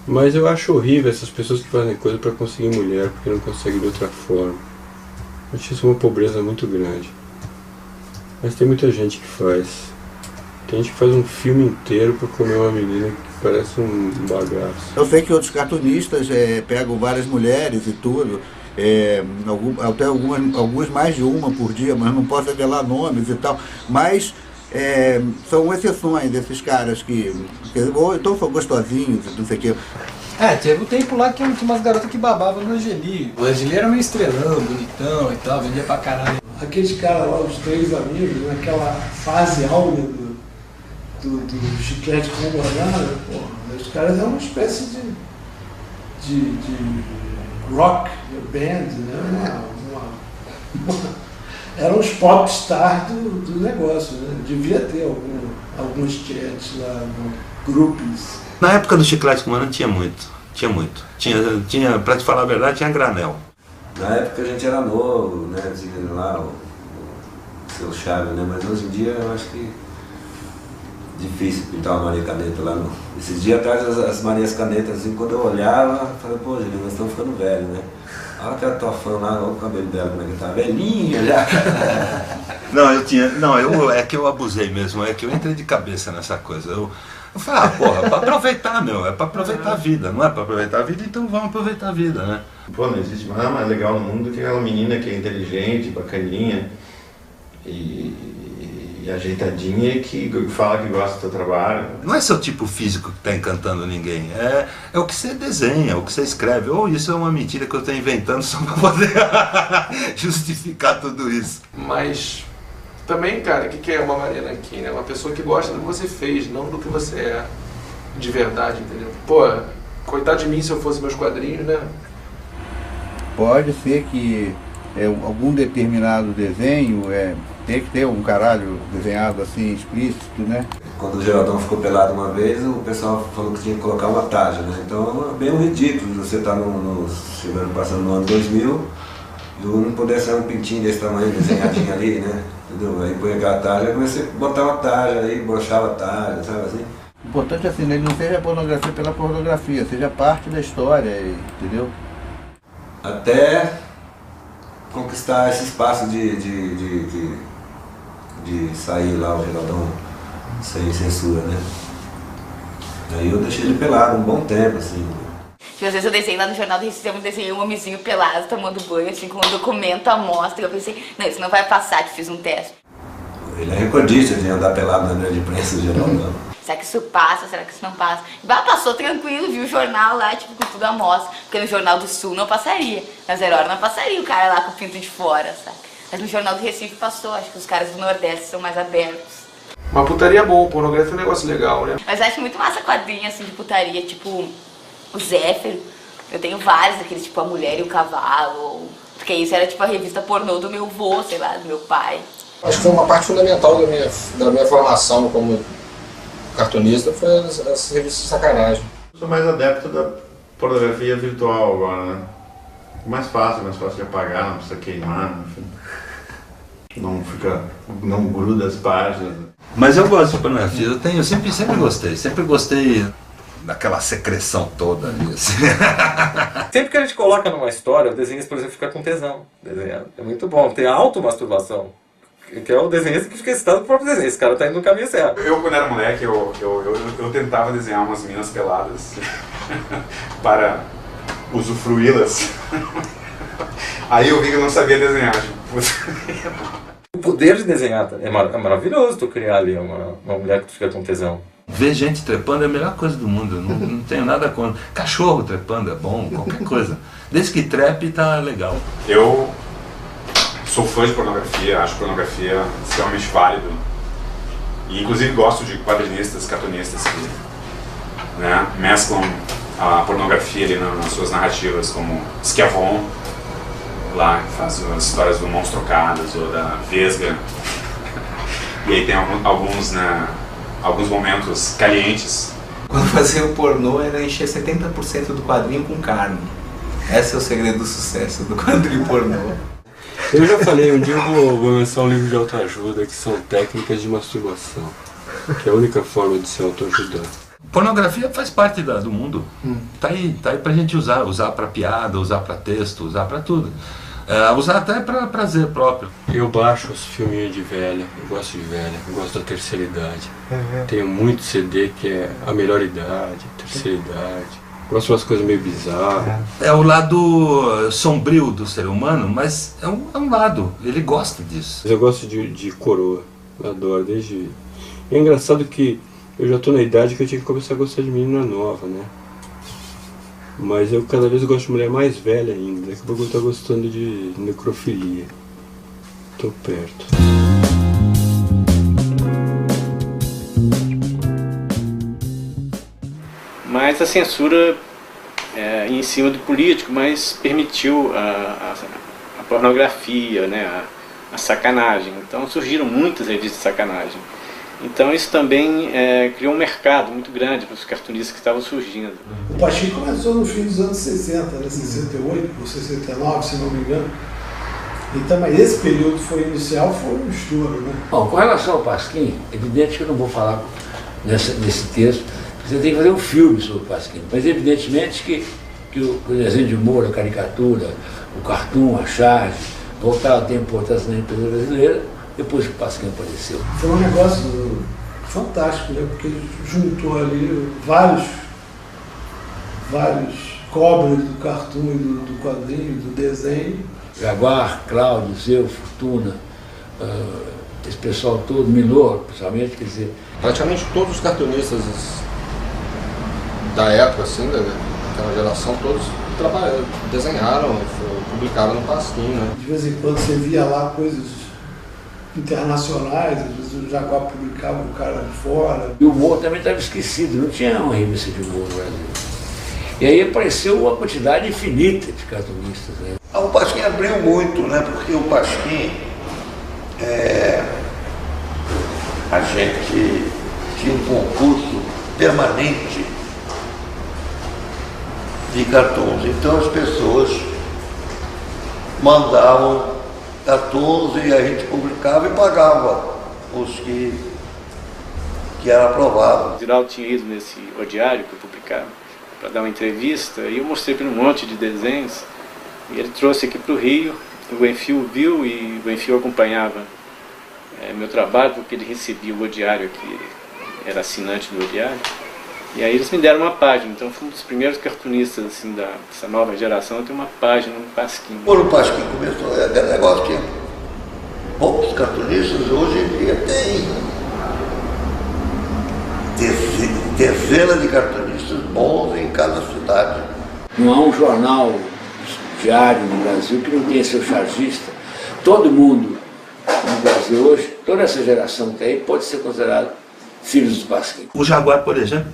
Mas eu acho horrível essas pessoas que fazem coisa para conseguir mulher, porque não conseguem de outra forma. Eu acho isso uma pobreza muito grande. Mas tem muita gente que faz. Tem gente que faz um filme inteiro para comer uma menina que parece um bagaço. Eu sei que outros cartunistas pegam várias mulheres e tudo, até alguns mais de uma por dia, mas não posso revelar nomes e tal. Mas são exceções desses caras que ou então são gostosinhos, não sei o que. Teve um tempo lá que tinha umas garotas que babavam no Angeli. O Angeli era meio estrelão, bonitão e tal, vendia pra caralho. Aqueles caras lá, os 3 amigos, naquela fase áurea do chiclete com banana, os caras é uma espécie de rock band, né? eram os popstars do negócio, né? Devia ter alguns chats lá no Grupos. Na época do Chiclete com Banana tinha muito. Tinha, pra te falar a verdade, tinha granel. Na época a gente era novo, né? Tinha lá o seu Chaves, né? Mas hoje em dia eu acho que difícil pintar uma Maria Caneta lá no... Esses dias atrás as Marias Canetas, assim, quando eu olhava, eu falei, pô, gente, nós estamos ficando velhos, né? Olha aquela tua fã lá, olha o cabelo dela, como é que tá, velhinha já. É que eu abusei mesmo, é que eu entrei de cabeça nessa coisa. Eu falei, porra, é pra aproveitar, é pra aproveitar a vida, não é pra aproveitar a vida, então vamos aproveitar a vida, né? Pô, não existe nada mais legal no mundo do que aquela menina que é inteligente, bacaninha e ajeitadinha e que fala que gosta do seu trabalho. Não é seu tipo físico que está encantando ninguém, é o que você desenha, o que você escreve. Ou isso é uma mentira que eu estou inventando só para poder justificar tudo isso. Mas também, cara, o que é uma Maria Nanquim? É uma pessoa que gosta do que você fez, não do que você é de verdade, entendeu? Pô, coitado de mim se eu fosse meus quadrinhos, né? Pode ser que algum determinado desenho tem que ter um caralho desenhado assim, explícito, né? Quando o Geraldão ficou pelado uma vez, o pessoal falou que tinha que colocar uma tarja, né? Então é bem ridículo você estar passando no ano 2000 e não puder sair um pintinho desse tamanho desenhadinho ali, né? Entendeu? Aí põe aquela tarja, comecei a botar uma tarja aí, brochava a tarja, sabe assim? O importante é assim, ele não seja pornografia pela pornografia, seja parte da história, entendeu? Até conquistar esse espaço de sair lá o Geraldão sem censura, né? Aí eu deixei ele pelado um bom tempo, assim. Às vezes eu desenhei lá no Jornal do Recife, eu desenhei um homenzinho pelado tomando banho, assim, com um documento à mostra. Eu pensei, não, isso não vai passar, que fiz um teste. Ele é recordista de andar pelado na grande imprensa do Geraldão. Será que isso passa? Será que isso não passa? Passou tranquilo, viu o jornal lá, tipo, com tudo à mostra. Porque no Jornal do Sul não passaria. Na Zero Hora não passaria o cara lá com o pinto de fora, sabe? Mas no Jornal do Recife passou, acho que os caras do Nordeste são mais abertos. Uma putaria bom, pornografia é um negócio legal, né? Mas eu acho muito massa quadrinho, assim, de putaria, tipo o Zéfiro. Eu tenho vários daqueles, tipo A Mulher e o Cavalo. Porque isso era tipo a revista pornô do meu vô, sei lá, do meu pai. Acho que foi uma parte fundamental da minha formação como cartunista, foi as revistas de sacanagem. Sou mais adepto da pornografia virtual agora, né? Mais fácil de apagar, não precisa queimar, enfim. Não gruda as páginas. Mas eu gosto de pornografia, eu sempre gostei daquela secreção toda ali, assim. Sempre que a gente coloca numa história, o desenhista, por exemplo, fica com tesão desenhando. É muito bom, tem a automasturbação, que é o desenhista que fica excitado pro próprio desenho. Esse cara tá indo no caminho certo. Eu, quando era moleque, eu tentava desenhar umas meninas peladas para usufruí-las. Aí eu vi que eu não sabia desenhar, tipo... O poder de desenhar é maravilhoso tu criar ali uma mulher que tu fica com tesão. Ver gente trepando é a melhor coisa do mundo, não tenho nada contra. Cachorro trepando é bom, qualquer coisa. Desde que trepe tá legal. Eu sou fã de pornografia, acho pornografia extremamente válido. E inclusive gosto de quadrinistas, cartunistas que, né, mesclam a pornografia ali nas suas narrativas, como Schiavon, lá que faz as histórias do Monstro Trocadas ou da Vesga. E aí tem alguns momentos calientes. Quando fazia o pornô era encher 70% do quadrinho com carne. Esse é o segredo do sucesso do quadrinho pornô. Eu já falei, um dia eu vou lançar um livro de autoajuda que são técnicas de masturbação, que é a única forma de se autoajudar. Pornografia faz parte do mundo. Tá aí pra gente usar pra piada, usar pra texto, usar pra tudo. Usar até pra prazer próprio. Eu baixo os filminhos de velha, eu gosto de velha, eu gosto da terceira idade. Tenho muito CD que é a melhor idade, terceira idade. Gosto de umas coisas meio bizarras. É o lado sombrio do ser humano, mas é um lado, ele gosta disso. Eu gosto de coroa, eu adoro desde... E é engraçado que eu já tô na idade que eu tinha que começar a gostar de menina nova, né? Mas eu cada vez gosto de mulher mais velha ainda. Daqui a pouco eu tô gostando de necrofilia. Tô perto. Mas a censura em cima do político, mas permitiu a pornografia, né? a sacanagem. Então surgiram muitas revistas de sacanagem. Então isso também criou um mercado muito grande para os cartunistas que estavam surgindo. O Pasquim começou no fim dos anos 60, né? 68 ou 69, se não me engano. Então, mas esse período inicial foi um estouro, né? Bom, com relação ao Pasquim, é evidente que eu não vou falar nesse texto, você tem que fazer um filme sobre o Pasquim. Mas evidentemente que o desenho de humor, a caricatura, o cartoon, a charge, voltaram a ter importância na empresa brasileira depois que o Pasquim apareceu. Foi um negócio fantástico, né? Porque juntou ali vários cobras do cartoon, do quadrinho, do desenho. Jaguar, Cláudio, Zeu, Fortuna, esse pessoal todo, Milor, principalmente, quer dizer... Praticamente todos os cartunistas da época, assim, daquela geração, todos desenharam, publicaram no Pasquim, né? De vez em quando você via lá coisas internacionais, às vezes o Jaguar publicava um cara de fora. E o humor também estava esquecido, não tinha uma revista de humor no Brasil. E aí apareceu uma quantidade infinita de cartunistas, né? O Pasquim abriu muito, né? Porque o Pasquim, a gente tinha um concurso permanente de cartoons. Então as pessoas mandavam cartoons e a gente publicava e pagava os que eram aprovados. O Ziraldo tinha ido nesse O Diário que eu publicava para dar uma entrevista e eu mostrei para ele um monte de desenhos e ele trouxe aqui para o Rio. O Enfio viu e o Enfio acompanhava meu trabalho porque ele recebia o O Diário aqui, era assinante do O Diário. E aí eles me deram uma página, então fui um dos primeiros cartunistas assim, dessa nova geração a ter uma página no Pasquim. Quando o Pasquim começou, aquele negócio tinha poucos cartunistas, hoje em dia tem dezenas de cartunistas bons em cada cidade. Não há um jornal diário no Brasil que não tenha seu chargista. Todo mundo no Brasil hoje, toda essa geração que aí pode ser considerado filhos do Pasquim. O Jaguar, por exemplo,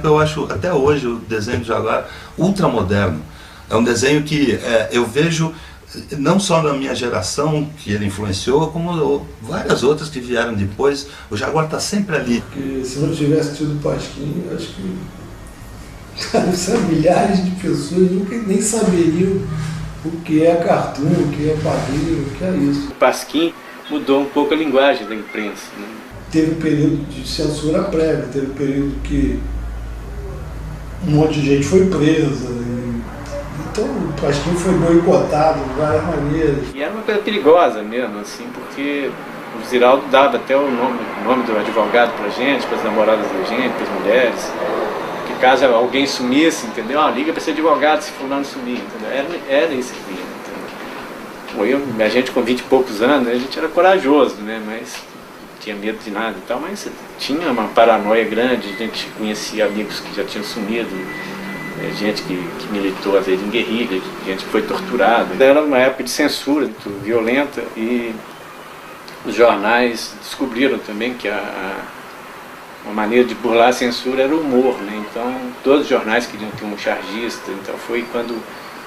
eu acho até hoje o desenho do Jaguar ultramoderno. É um desenho que eu vejo não só na minha geração que ele influenciou, como várias outras que vieram depois. O Jaguar está sempre ali. Porque se não tivesse tido o Pasquim, eu acho que milhares de pessoas nunca nem saberiam o que é cartoon, o que é quadrinho, o que é isso. O Pasquim mudou um pouco a linguagem da imprensa, né? Teve um período de censura prévia, teve um período que um monte de gente foi presa. Então o Pasquim foi boicotado de várias maneiras. E era uma coisa perigosa mesmo, assim, porque o Ziraldo dava até o nome do advogado pra gente, para as namoradas da gente, para as mulheres. Que caso alguém sumisse, entendeu? Liga para esse advogado se fulano sumir, entendeu? Era esse clima. A gente com 20 e poucos anos, a gente era corajoso, né? Mas tinha medo de nada e tal, mas tinha uma paranoia grande, a gente conhecia amigos que já tinham sumido, gente que militou às vezes em guerrilha, gente que foi torturada. Era uma época de censura muito violenta e os jornais descobriram também que uma maneira de burlar a censura era o humor, né? Então todos os jornais queriam ter um chargista, então foi quando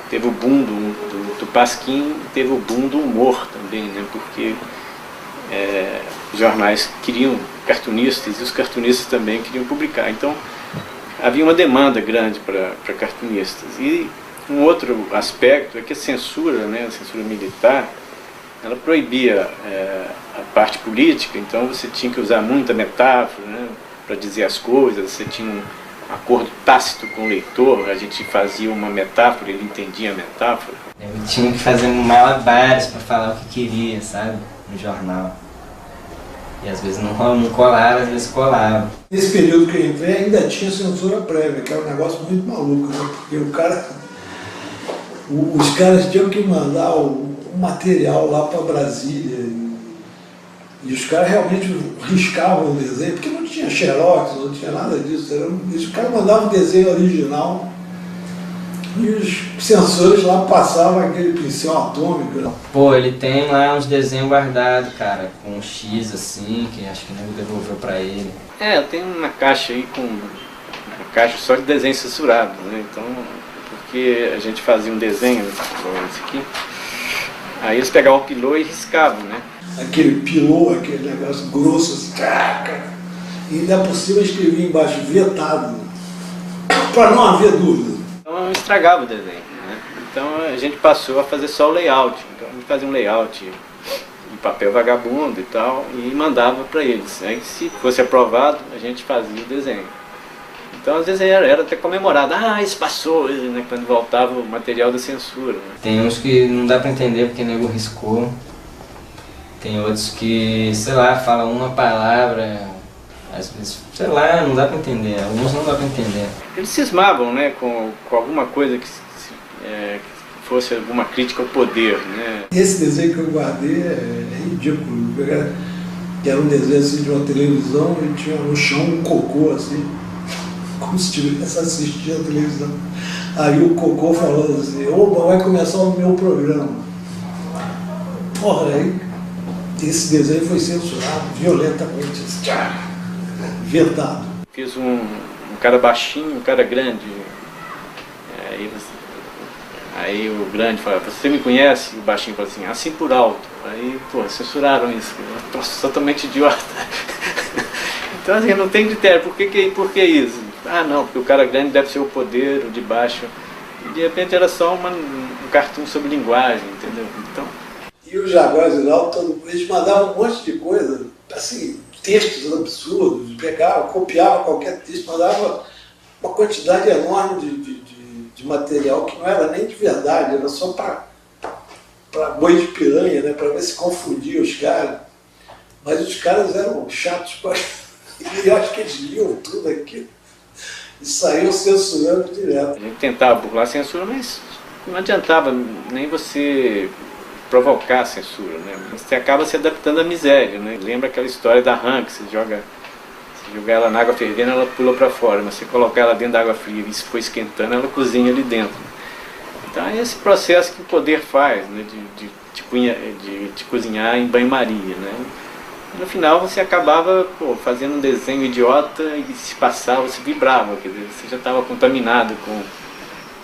teve o boom do Pasquim, teve o boom do humor também, né? Porque os jornais queriam cartunistas e os cartunistas também queriam publicar. Então havia uma demanda grande para cartunistas. E um outro aspecto é que a censura, né, a censura militar, ela proibia a parte política, então você tinha que usar muita metáfora, né, para dizer as coisas, você tinha um acordo tácito com o leitor, a gente fazia uma metáfora, ele entendia a metáfora. Eu tinha que fazer malabares para falar o que queria, sabe, no jornal. E às vezes não colava, às vezes colava. Nesse período que eu entrei ainda tinha censura prévia, que era um negócio muito maluco, né? Porque os caras tinham que mandar o material lá para Brasília e os caras realmente riscavam o desenho, porque não tinha xerox, não tinha nada disso. Os caras mandavam o desenho original e os censores lá passavam aquele pincel atômico. Pô, ele tem lá uns desenhos guardados, cara, com um X assim, que acho que nem devolveu pra ele. Eu tenho uma caixa aí com uma caixa só de desenho censurado, né? Então, porque a gente fazia um desenho, esse aqui, Aí eles pegavam o pilô e riscavam, né? Aquele pilô, aquele negócio grosso, assim, cara. E ainda por cima escrevia embaixo, vetado, para não haver dúvida. Então estragava o desenho, né? Então a gente passou a fazer só o layout. Então a gente fazia um layout em papel vagabundo e tal, e mandava para eles. Aí se fosse aprovado, a gente fazia o desenho. Então às vezes era até comemorado, isso passou, né? Quando voltava o material da censura. Né? Tem uns que não dá para entender porque o nego riscou. Tem outros que, sei lá, falam uma palavra, às vezes, sei lá, não dá para entender. Alguns não dá para entender. Eles cismavam, né, com alguma coisa que fosse alguma crítica ao poder, né? Esse desenho que eu guardei é ridículo. Que era um desenho assim, de uma televisão e tinha no chão um cocô assim, como se estivesse assistindo a televisão. Aí o cocô falando assim, opa, vai começar o meu programa. Porra, aí esse desenho foi censurado violentamente, vetado. Fiz um cara baixinho, um cara grande. Aí o grande fala, você me conhece? O baixinho fala assim por alto. Aí, pô, censuraram isso. Nossa, totalmente idiota. Então assim, não tem critério. Por que isso? Não, porque o cara grande deve ser o poder, o de baixo. E de repente era só um cartoon sobre linguagem, entendeu? Então... E o Jaguar Ziraldo, eles mandavam um monte de coisa, assim, textos absurdos, pegavam, copiavam qualquer texto, mandavam uma quantidade enorme de material que não era nem de verdade, era só para boi de piranha, né, para ver se confundia os caras. Mas os caras eram chatos, e eu acho que eles liam tudo aquilo e saíam censurando direto. A gente tentava burlar a censura, mas não adiantava nem você provocar a censura, né? Você acaba se adaptando à miséria, né? Lembra aquela história da rã, que você jogar ela na água fervendo, ela pula para fora, mas você colocar ela dentro da água fria e se for esquentando, ela cozinha ali dentro. Então é esse processo que o poder faz, né? de cozinhar em banho-maria, né? E no final você acabava fazendo um desenho idiota e se passava, você vibrava, quer dizer, você já estava contaminado com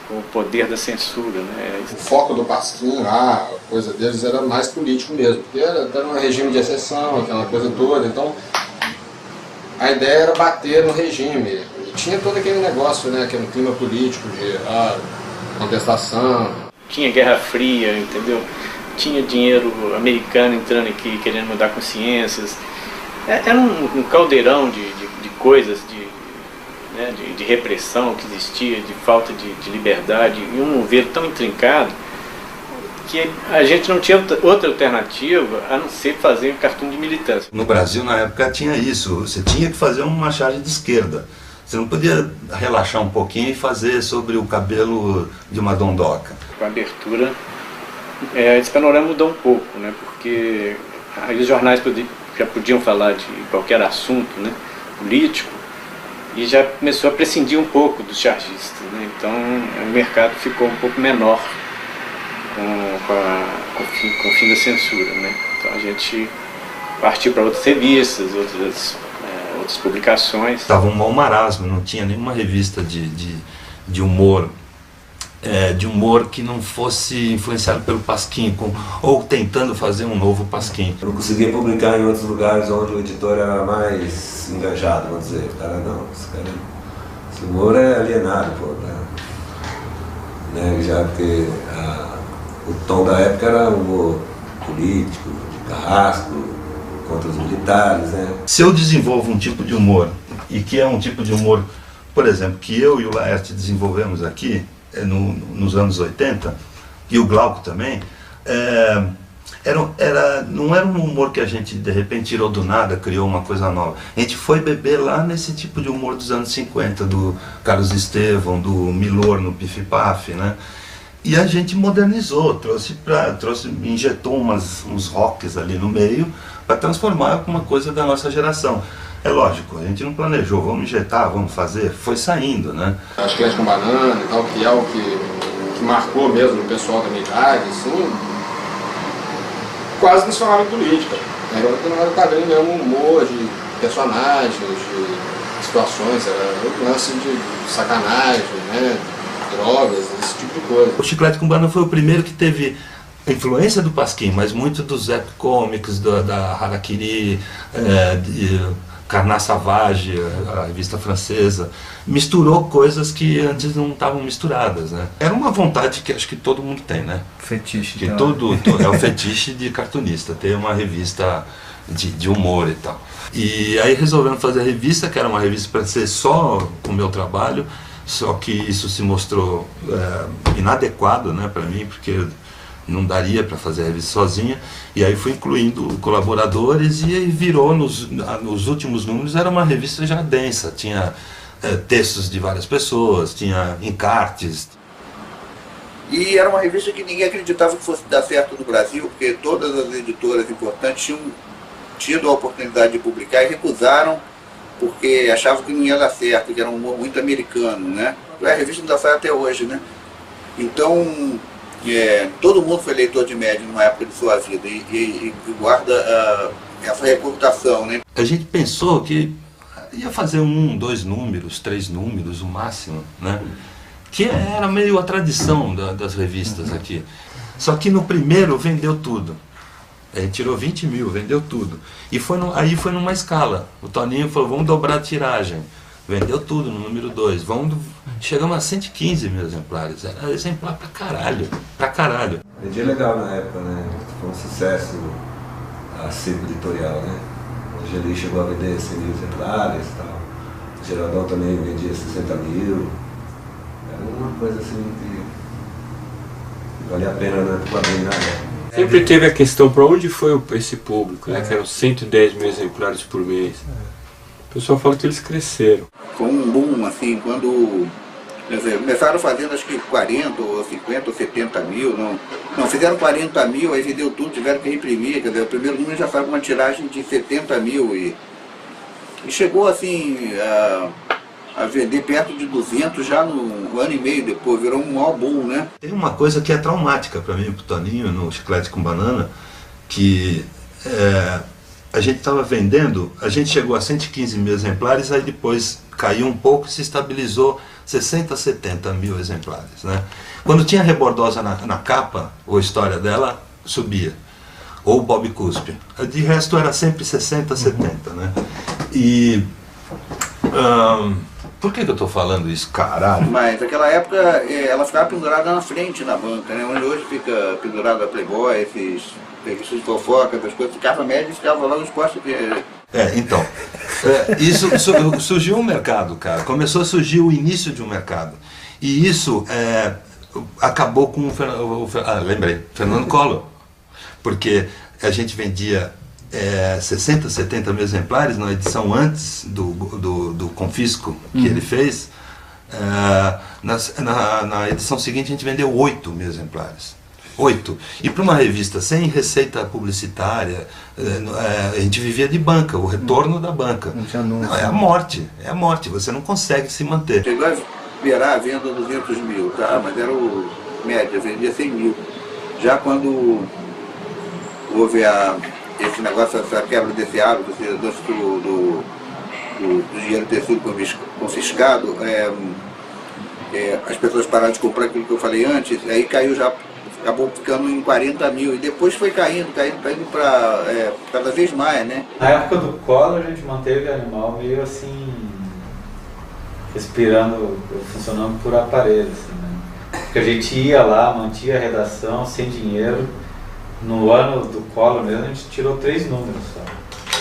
o poder da censura, né? O foco do Pasquim lá, a coisa deles era mais político mesmo, porque era um regime de exceção, aquela coisa toda, então a ideia era bater no regime, e tinha todo aquele negócio, né, aquele clima político de contestação. Tinha Guerra Fria, entendeu? Tinha dinheiro americano entrando aqui, querendo mudar consciências. Era um caldeirão de coisas, de repressão que existia, de falta de liberdade, e um mover tão intrincado que a gente não tinha outra alternativa a não ser fazer cartoon de militância. No Brasil, na época, tinha isso. Você tinha que fazer uma charge de esquerda. Você não podia relaxar um pouquinho e fazer sobre o cabelo de uma dondoca. Com a abertura, esse panorama mudou um pouco, né? Porque aí os jornais já podiam falar de qualquer assunto, né, político, e já começou a prescindir um pouco dos chargistas, né? Então o mercado ficou um pouco menor com o fim da censura, né? Então a gente partiu para outras revistas, outras publicações. Estava um mau marasmo, não tinha nenhuma revista de humor, de humor que não fosse influenciado pelo Pasquim, ou tentando fazer um novo Pasquim. Eu não conseguia publicar em outros lugares onde o editor era mais engajado, vamos dizer. O cara não, esse humor é alienado, pô, né? Já porque o tom da época era humor político, de carrasco, contra os militares, né? Se eu desenvolvo um tipo de humor, e que é um tipo de humor, por exemplo, que eu e o Laerte desenvolvemos aqui, nos anos 80, e o Glauco também, não era um humor que a gente de repente tirou do nada, criou uma coisa nova. A gente foi beber lá nesse tipo de humor dos anos 50, do Carlos Estevão, do Milor no Pif Paf, né? E a gente modernizou, injetou uns rocks ali no meio para transformar uma coisa da nossa geração. É lógico, a gente não planejou, vamos injetar, vamos fazer, foi saindo, né? A Chiclete com Banana e tal, que é o que marcou mesmo o pessoal da minha idade, assim, quase não se falava em política. Agora não era quadrinho mesmo, humor de personagens, de situações, era um lance de sacanagem, né? Drogas, esse tipo de coisa. O Chiclete com Banana foi o primeiro que teve influência do Pasquim, mas muito dos webcomics, da Harakiri, de Carnat Savage, a revista francesa, misturou coisas que antes não estavam misturadas, né? Era uma vontade que acho que todo mundo tem, né? Fetiche. Que é o fetiche de cartunista, ter uma revista de humor e tal. E aí resolvemos fazer a revista, que era uma revista para ser só o meu trabalho, só que isso se mostrou inadequado, né, para mim, porque não daria para fazer a revista sozinha, e aí fui incluindo colaboradores e aí virou, nos últimos números, era uma revista já densa, tinha textos de várias pessoas, tinha encartes. E era uma revista que ninguém acreditava que fosse dar certo no Brasil, porque todas as editoras importantes tinham tido a oportunidade de publicar e recusaram, porque achavam que não ia dar certo, que era um humor muito americano, né? A revista ainda sai até hoje, né? Então, todo mundo foi leitor de média numa época de sua vida e guarda essa reputação, né? A gente pensou que ia fazer 1, 2 números, 3 números, o máximo, né? Que era meio a tradição das revistas aqui. Só que no primeiro vendeu tudo. A gente tirou 20 mil, vendeu tudo. E aí foi numa escala. O Toninho falou, vamos dobrar a tiragem. Vendeu tudo no número 2. Chegamos a 115 mil exemplares. Era exemplar pra caralho. Pra caralho. Vendia legal na época, né? Foi um sucesso a ciclo editorial, né? O Geli chegou a vender 100 mil exemplares e tal. O Geraldão também vendia 60 mil. Era uma coisa assim que valia a pena, né? Pro quadrinho na época. Sempre teve a questão para onde foi esse público, né? Que eram 110 mil exemplares por mês. O pessoal fala que eles cresceram. Foi um boom, assim, quando começaram fazendo acho que 40 ou 50 ou 70 mil, não, fizeram 40 mil, aí vendeu tudo, tiveram que imprimir, quer dizer, o primeiro número já saiu com uma tiragem de 70 mil e chegou assim a vender perto de 200 já no ano e meio depois, virou um maior boom, né? Tem uma coisa que é traumática para mim, pro Toninho, no Chiclete com Banana, que a gente estava vendendo, a gente chegou a 115 mil exemplares, aí depois caiu um pouco e se estabilizou 60, 70 mil exemplares, né? Quando tinha Rebordosa na capa, ou a história dela, subia. Ou Bob Cuspe. De resto era sempre 60, 70, né? E... por que eu estou falando isso, caralho? Mas naquela época ela ficava pendurada na frente na banca, né? Onde hoje fica pendurada a Playboy, esses revistas de fofoca, essas coisas, ficava média e ficava lá nos postos. Então, isso surgiu um mercado, cara. Começou a surgir o início de um mercado. E isso acabou com lembrei, Fernando Collor. Porque a gente vendia 60, 70 mil exemplares na edição antes do confisco que ele fez. Na edição seguinte a gente vendeu 8 mil exemplares. 8. E para uma revista sem receita publicitária, a gente vivia de banca, o retorno da banca. Não, é a morte, você não consegue se manter. Chegou a virar a venda 200 mil, tá? Mas era o média, vendia 100 mil. Já quando houve esse negócio, essa quebra desse hábito, do dinheiro ter sido confiscado, as pessoas pararam de comprar aquilo que eu falei antes, aí caiu já, acabou ficando em 40 mil, e depois foi caindo para cada vez mais, né? Na época do Collor a gente manteve o animal meio assim, respirando, funcionando por aparelho, assim, né? Porque a gente ia lá, mantinha a redação sem dinheiro. No ano do Collor mesmo a gente tirou 3 números só.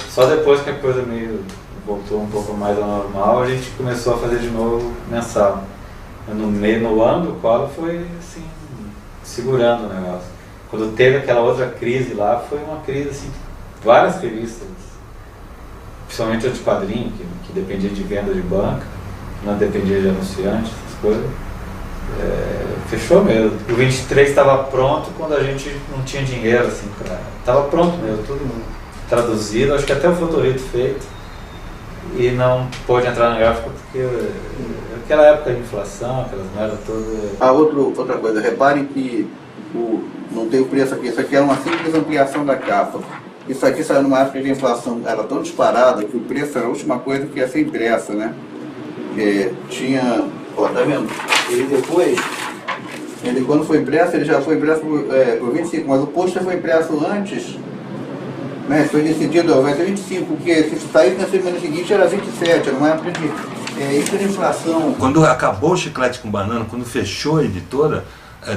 Só depois que a coisa meio voltou um pouco mais ao normal, a gente começou a fazer de novo mensal. No ano do Collor foi assim, segurando o negócio. Quando teve aquela outra crise lá, foi uma crise assim, várias revistas, principalmente a de quadrinho, que dependia de venda de banca, não dependia de anunciante, essas coisas. Fechou mesmo. O 23 estava pronto quando a gente não tinha dinheiro, assim, estava pronto mesmo, tudo traduzido, acho que até o Fotorito feito, e não pôde entrar na gráfica porque aquela época de inflação, aquelas merdas todas. Outra coisa, reparem que não tem o preço aqui, isso aqui era uma simples ampliação da capa. Isso aqui saiu numa época de inflação, era tão disparada que o preço era a última coisa que ia ser impressa, né? Tinha, ó, tá vendo? Ele depois, Ele, quando foi impresso, ele já foi impresso por 25, mas o pôster foi impresso antes, né? Foi decidido, vai ser 25, porque se saísse na semana seguinte era 27, era uma época de hiperinflação. Quando acabou o Chiclete com Banana, quando fechou a editora,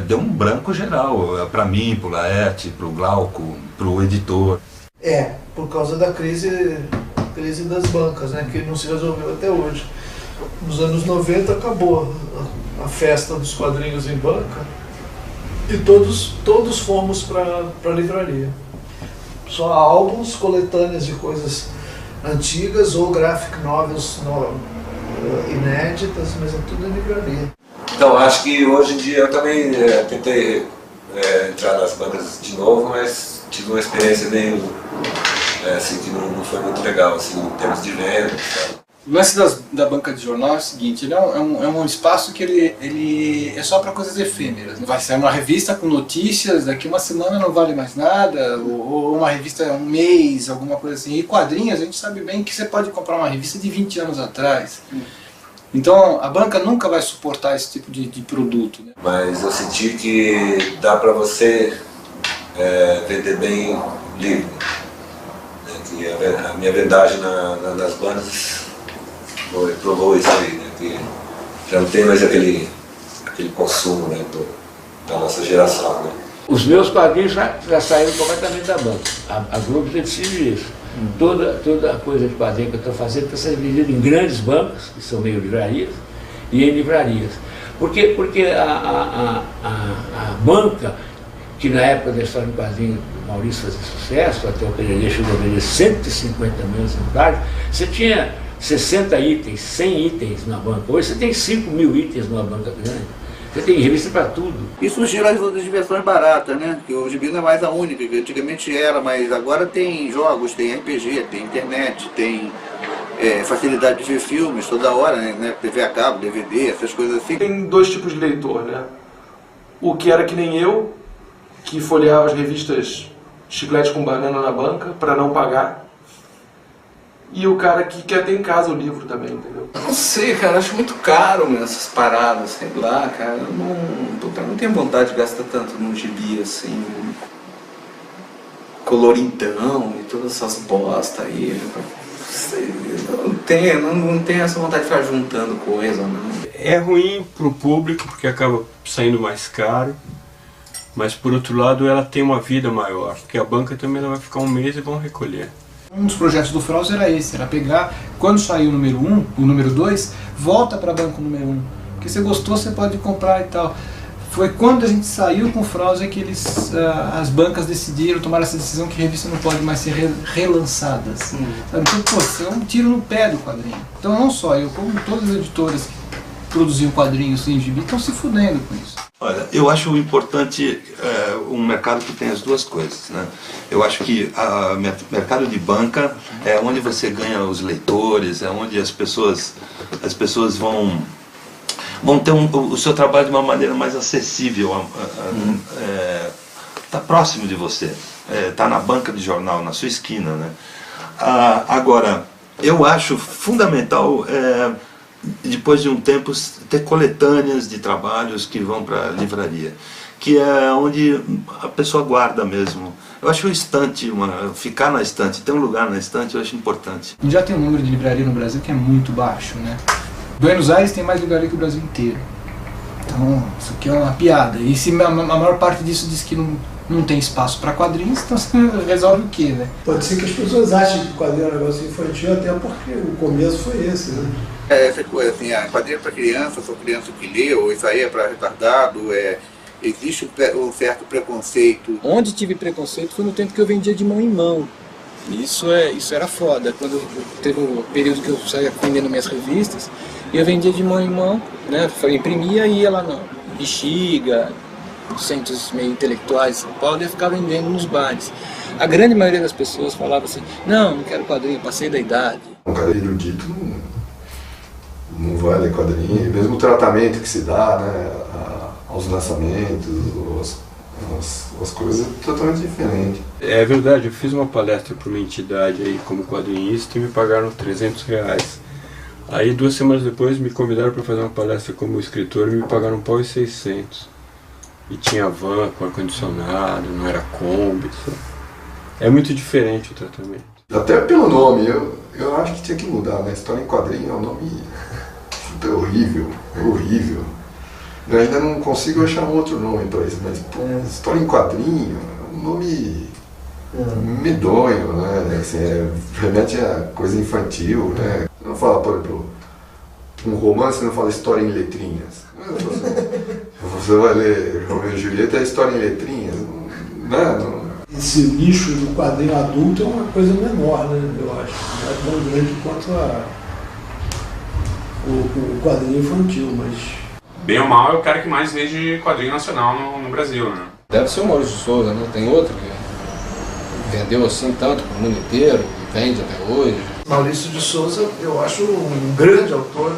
deu um branco geral, para mim, pro Laerte, pro Glauco, pro editor. Por causa da crise das bancas, né, que não se resolveu até hoje. Nos anos 90 acabou a festa dos quadrinhos em banca e todos fomos para a livraria. Só álbuns, coletâneas de coisas antigas ou graphic novels inéditas, mas é tudo em livraria. Então, acho que hoje em dia eu também tentei entrar nas bancas de novo, mas tive uma experiência meio assim, que não foi muito legal assim, em termos de venda. O lance da banca de jornal é o seguinte, ele é um espaço que ele é só para coisas efêmeras. Vai sair uma revista com notícias, daqui uma semana não vale mais nada, ou uma revista um mês, alguma coisa assim. E quadrinhos, a gente sabe bem que você pode comprar uma revista de 20 anos atrás. Então a banca nunca vai suportar esse tipo de produto, né? Mas eu senti que dá para você vender bem livro. Que a minha vendagem nas bancas provou isso aí, né? Que já não tem mais aquele consumo, né, da nossa geração, né? Os meus quadrinhos já saíram completamente da banca. A Globo já decidiu isso. Toda a coisa de quadrinho que eu estou fazendo está sendo vendida em grandes bancas, que são meio livrarias, e em livrarias. Porque a banca, que na época da história do quadrinho do Maurício fazia sucesso, até o Pererê chegou a vender 150 mil exemplares, você tinha 60 itens, 100 itens na banca. Hoje você tem 5 mil itens numa banca grande. Você tem revista para tudo. E surgiram as outras versões baratas, né? Que o gibi não é mais a única, que antigamente era, mas agora tem jogos, tem RPG, tem internet, tem facilidade de ver filmes toda hora, né? TV a cabo, DVD, essas coisas assim. Tem dois tipos de leitor, né? O que era que nem eu, que folheava as revistas Chiclete com Banana na banca para não pagar. E o cara que quer ter em casa o livro também, entendeu? Não sei, cara, acho muito caro, meu, essas paradas, sei lá, cara. Eu não tenho vontade de gastar tanto num gibi assim, coloridão e todas essas bostas aí. Não tenho essa vontade de ficar juntando coisa, não. É ruim pro público porque acaba saindo mais caro, mas por outro lado ela tem uma vida maior, porque a banca também ela vai ficar um mês e vão recolher. Um dos projetos do Frozen era esse, era pegar, quando sair o número 1, o número 2, volta para a banca número 1. Porque você gostou, você pode comprar e tal. Foi quando a gente saiu com o Frozen que as bancas decidiram, tomaram essa decisão que a revista não pode mais ser relançadas. Sabe? Então, pô, isso é um tiro no pé do quadrinho. Então não só eu, como todas as editoras que produziam quadrinhos sem gibi, estão se fudendo com isso. Olha, eu acho importante um mercado que tem as duas coisas, né? Eu acho que o mercado de banca é onde você ganha os leitores, é onde as pessoas vão ter o seu trabalho de uma maneira mais acessível, tá próximo de você, tá na banca de jornal, na sua esquina, né? Agora, eu acho fundamental depois de um tempo ter coletâneas de trabalhos que vão para a livraria, que é onde a pessoa guarda mesmo. Eu acho o estante, ficar na estante, ter um lugar na estante, eu acho importante. Já tem um número de livraria no Brasil que é muito baixo, né? Buenos Aires tem mais livraria que o Brasil inteiro. Então, isso aqui é uma piada. E se a maior parte disso diz que não tem espaço para quadrinhos, então você resolve o quê, né? Pode ser que as pessoas achem que o quadrinho é um negócio infantil, até porque o começo foi esse, né? Essa coisa assim, quadrinho para criança, só criança que lê, ou isso aí é para retardado, existe um certo preconceito. Onde tive preconceito foi no tempo que eu vendia de mão em mão. Isso era foda. Quando teve um período que eu saía vendendo minhas revistas, e eu vendia de mão em mão, né? Eu imprimia e ia lá no Bexiga, centros meio intelectuais de São Paulo, e eu ficava vendendo nos bares. A grande maioria das pessoas falava assim, não quero quadrinho, passei da idade. Um cara erudito não vai ler quadrinho, e mesmo o tratamento que se dá, né, aos lançamentos, as coisas totalmente diferentes. É verdade, eu fiz uma palestra para uma entidade aí como quadrinista e me pagaram R$300. Aí 2 semanas depois me convidaram para fazer uma palestra como escritor e me pagaram R$1.600. E tinha van com ar-condicionado, não era Kombi. É muito diferente o tratamento. Até pelo nome, eu acho que tinha que mudar, né? História em quadrinho é um nome super horrível, horrível. Eu ainda não consigo achar um outro nome para isso, mas pô, História em quadrinho é um nome medonho, né? Assim, remete a coisa infantil, né? Não fala, por exemplo, um romance não fala história em letrinhas. Você vai ler Romeu e Julieta, é história em letrinhas, né? Não. Esse nicho do quadrinho adulto é uma coisa menor, né? Eu acho. Não é tão grande quanto o quadrinho infantil, mas... Bem ou mal, é o cara que mais vende quadrinho nacional no Brasil, né? Deve ser o Maurício de Souza, né? Tem outro que vendeu assim tanto pro mundo inteiro, e vende até hoje. Maurício de Souza, eu acho um grande autor,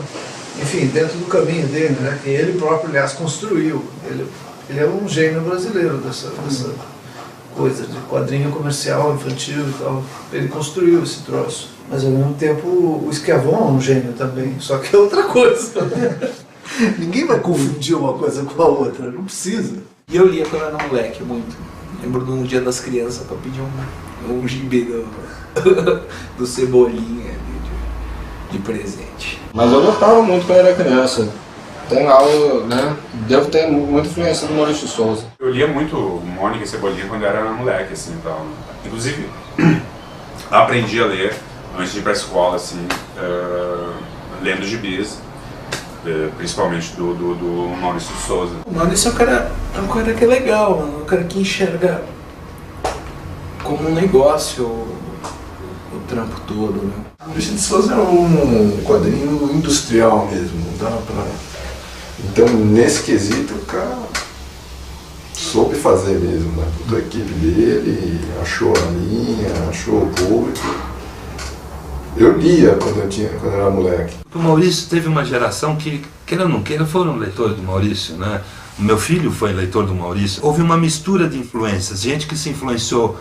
enfim, dentro do caminho dele, né? Que ele próprio, aliás, construiu. Ele é um gênio brasileiro dessa coisa de quadrinho comercial, infantil e tal. Ele construiu esse troço. Mas ao mesmo tempo o Schiavon é um gênio também, só que é outra coisa. Ninguém vai confundir uma coisa com a outra, não precisa. E eu lia quando eu era moleque muito. Lembro de um Dia das Crianças para pedir um gibi do Cebolinha de presente. Mas eu gostava muito quando era criança. Tem aula, né? Devo ter muita influência do Maurício de Souza. Eu lia muito Mônica e Cebolinha quando eu era moleque, assim, tal. Inclusive, aprendi a ler antes de ir pra escola, assim, lendo gibis, principalmente do Maurício de Souza. O Maurício é um cara que é legal, mano. Um cara que enxerga como um negócio o trampo todo, né? O Maurício de Souza é um quadrinho industrial mesmo, não dá pra... Então, nesse quesito, o cara soube fazer mesmo, né? Toda a equipe dele achou a linha, achou o público. Eu lia quando eu era moleque. O Maurício teve uma geração que, queira ou não queira, foram leitores do Maurício, né? O meu filho foi leitor do Maurício. Houve uma mistura de influências, gente que se influenciou,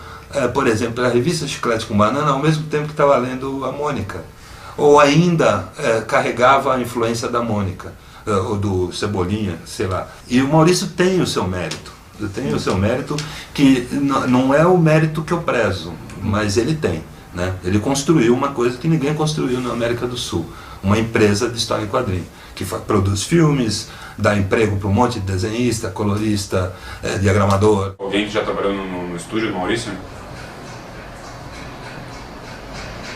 por exemplo, pela revista Chiclete com Banana, ao mesmo tempo que estava lendo a Mônica. Ou ainda carregava a influência da Mônica, ou do Cebolinha, sei lá. E o Maurício tem o seu mérito. Tem o seu mérito, que não é o mérito que eu prezo, mas ele tem. Né? Ele construiu uma coisa que ninguém construiu na América do Sul, uma empresa de história em quadrinho, que produz filmes, dá emprego para um monte de desenhista, colorista, diagramador. Alguém que já trabalhou no estúdio do Maurício?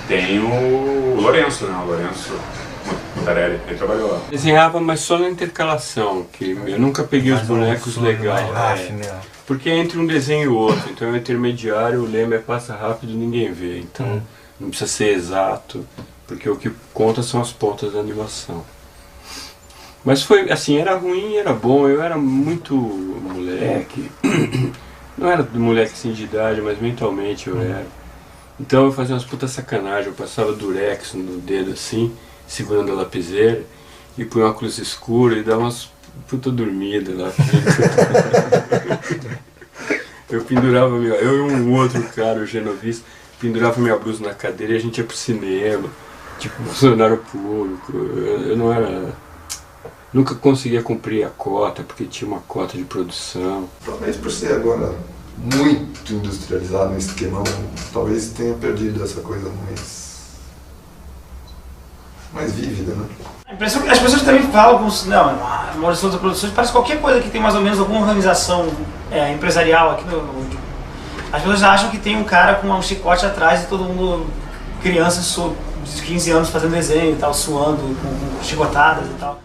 Tem o Lourenço, né? O Lourenço Mutarelli, ele trabalhou lá. Desenhava, mas só na intercalação, que eu nunca peguei os bonecos legais. Porque é entre um desenho e o outro, então é um intermediário, o lema é passa rápido, ninguém vê, então não precisa ser exato, porque o que conta são as pontas da animação. Mas foi assim, era ruim, era bom, eu era muito moleque, não era moleque assim de idade, mas mentalmente eu era. Então eu fazia umas putas sacanagens, eu passava durex no dedo assim, segurando a lapiseira, e punha uma cruz escura e dava umas puta dormida lá. Eu pendurava, eu e um outro cara, o Genovese, pendurava minha blusa na cadeira e a gente ia pro cinema, tipo, funcionário público. Eu não era... Nunca conseguia cumprir a cota, porque tinha uma cota de produção. Talvez por ser agora muito industrializado no esquemão, talvez tenha perdido essa coisa mais vívida, né? As pessoas também falam como se, não, a Maurício Souza Produções parece qualquer coisa que tem mais ou menos alguma organização empresarial aqui as pessoas acham que tem um cara com um chicote atrás e todo mundo, crianças de 15 anos fazendo desenho e tal, suando, com chicotadas e tal.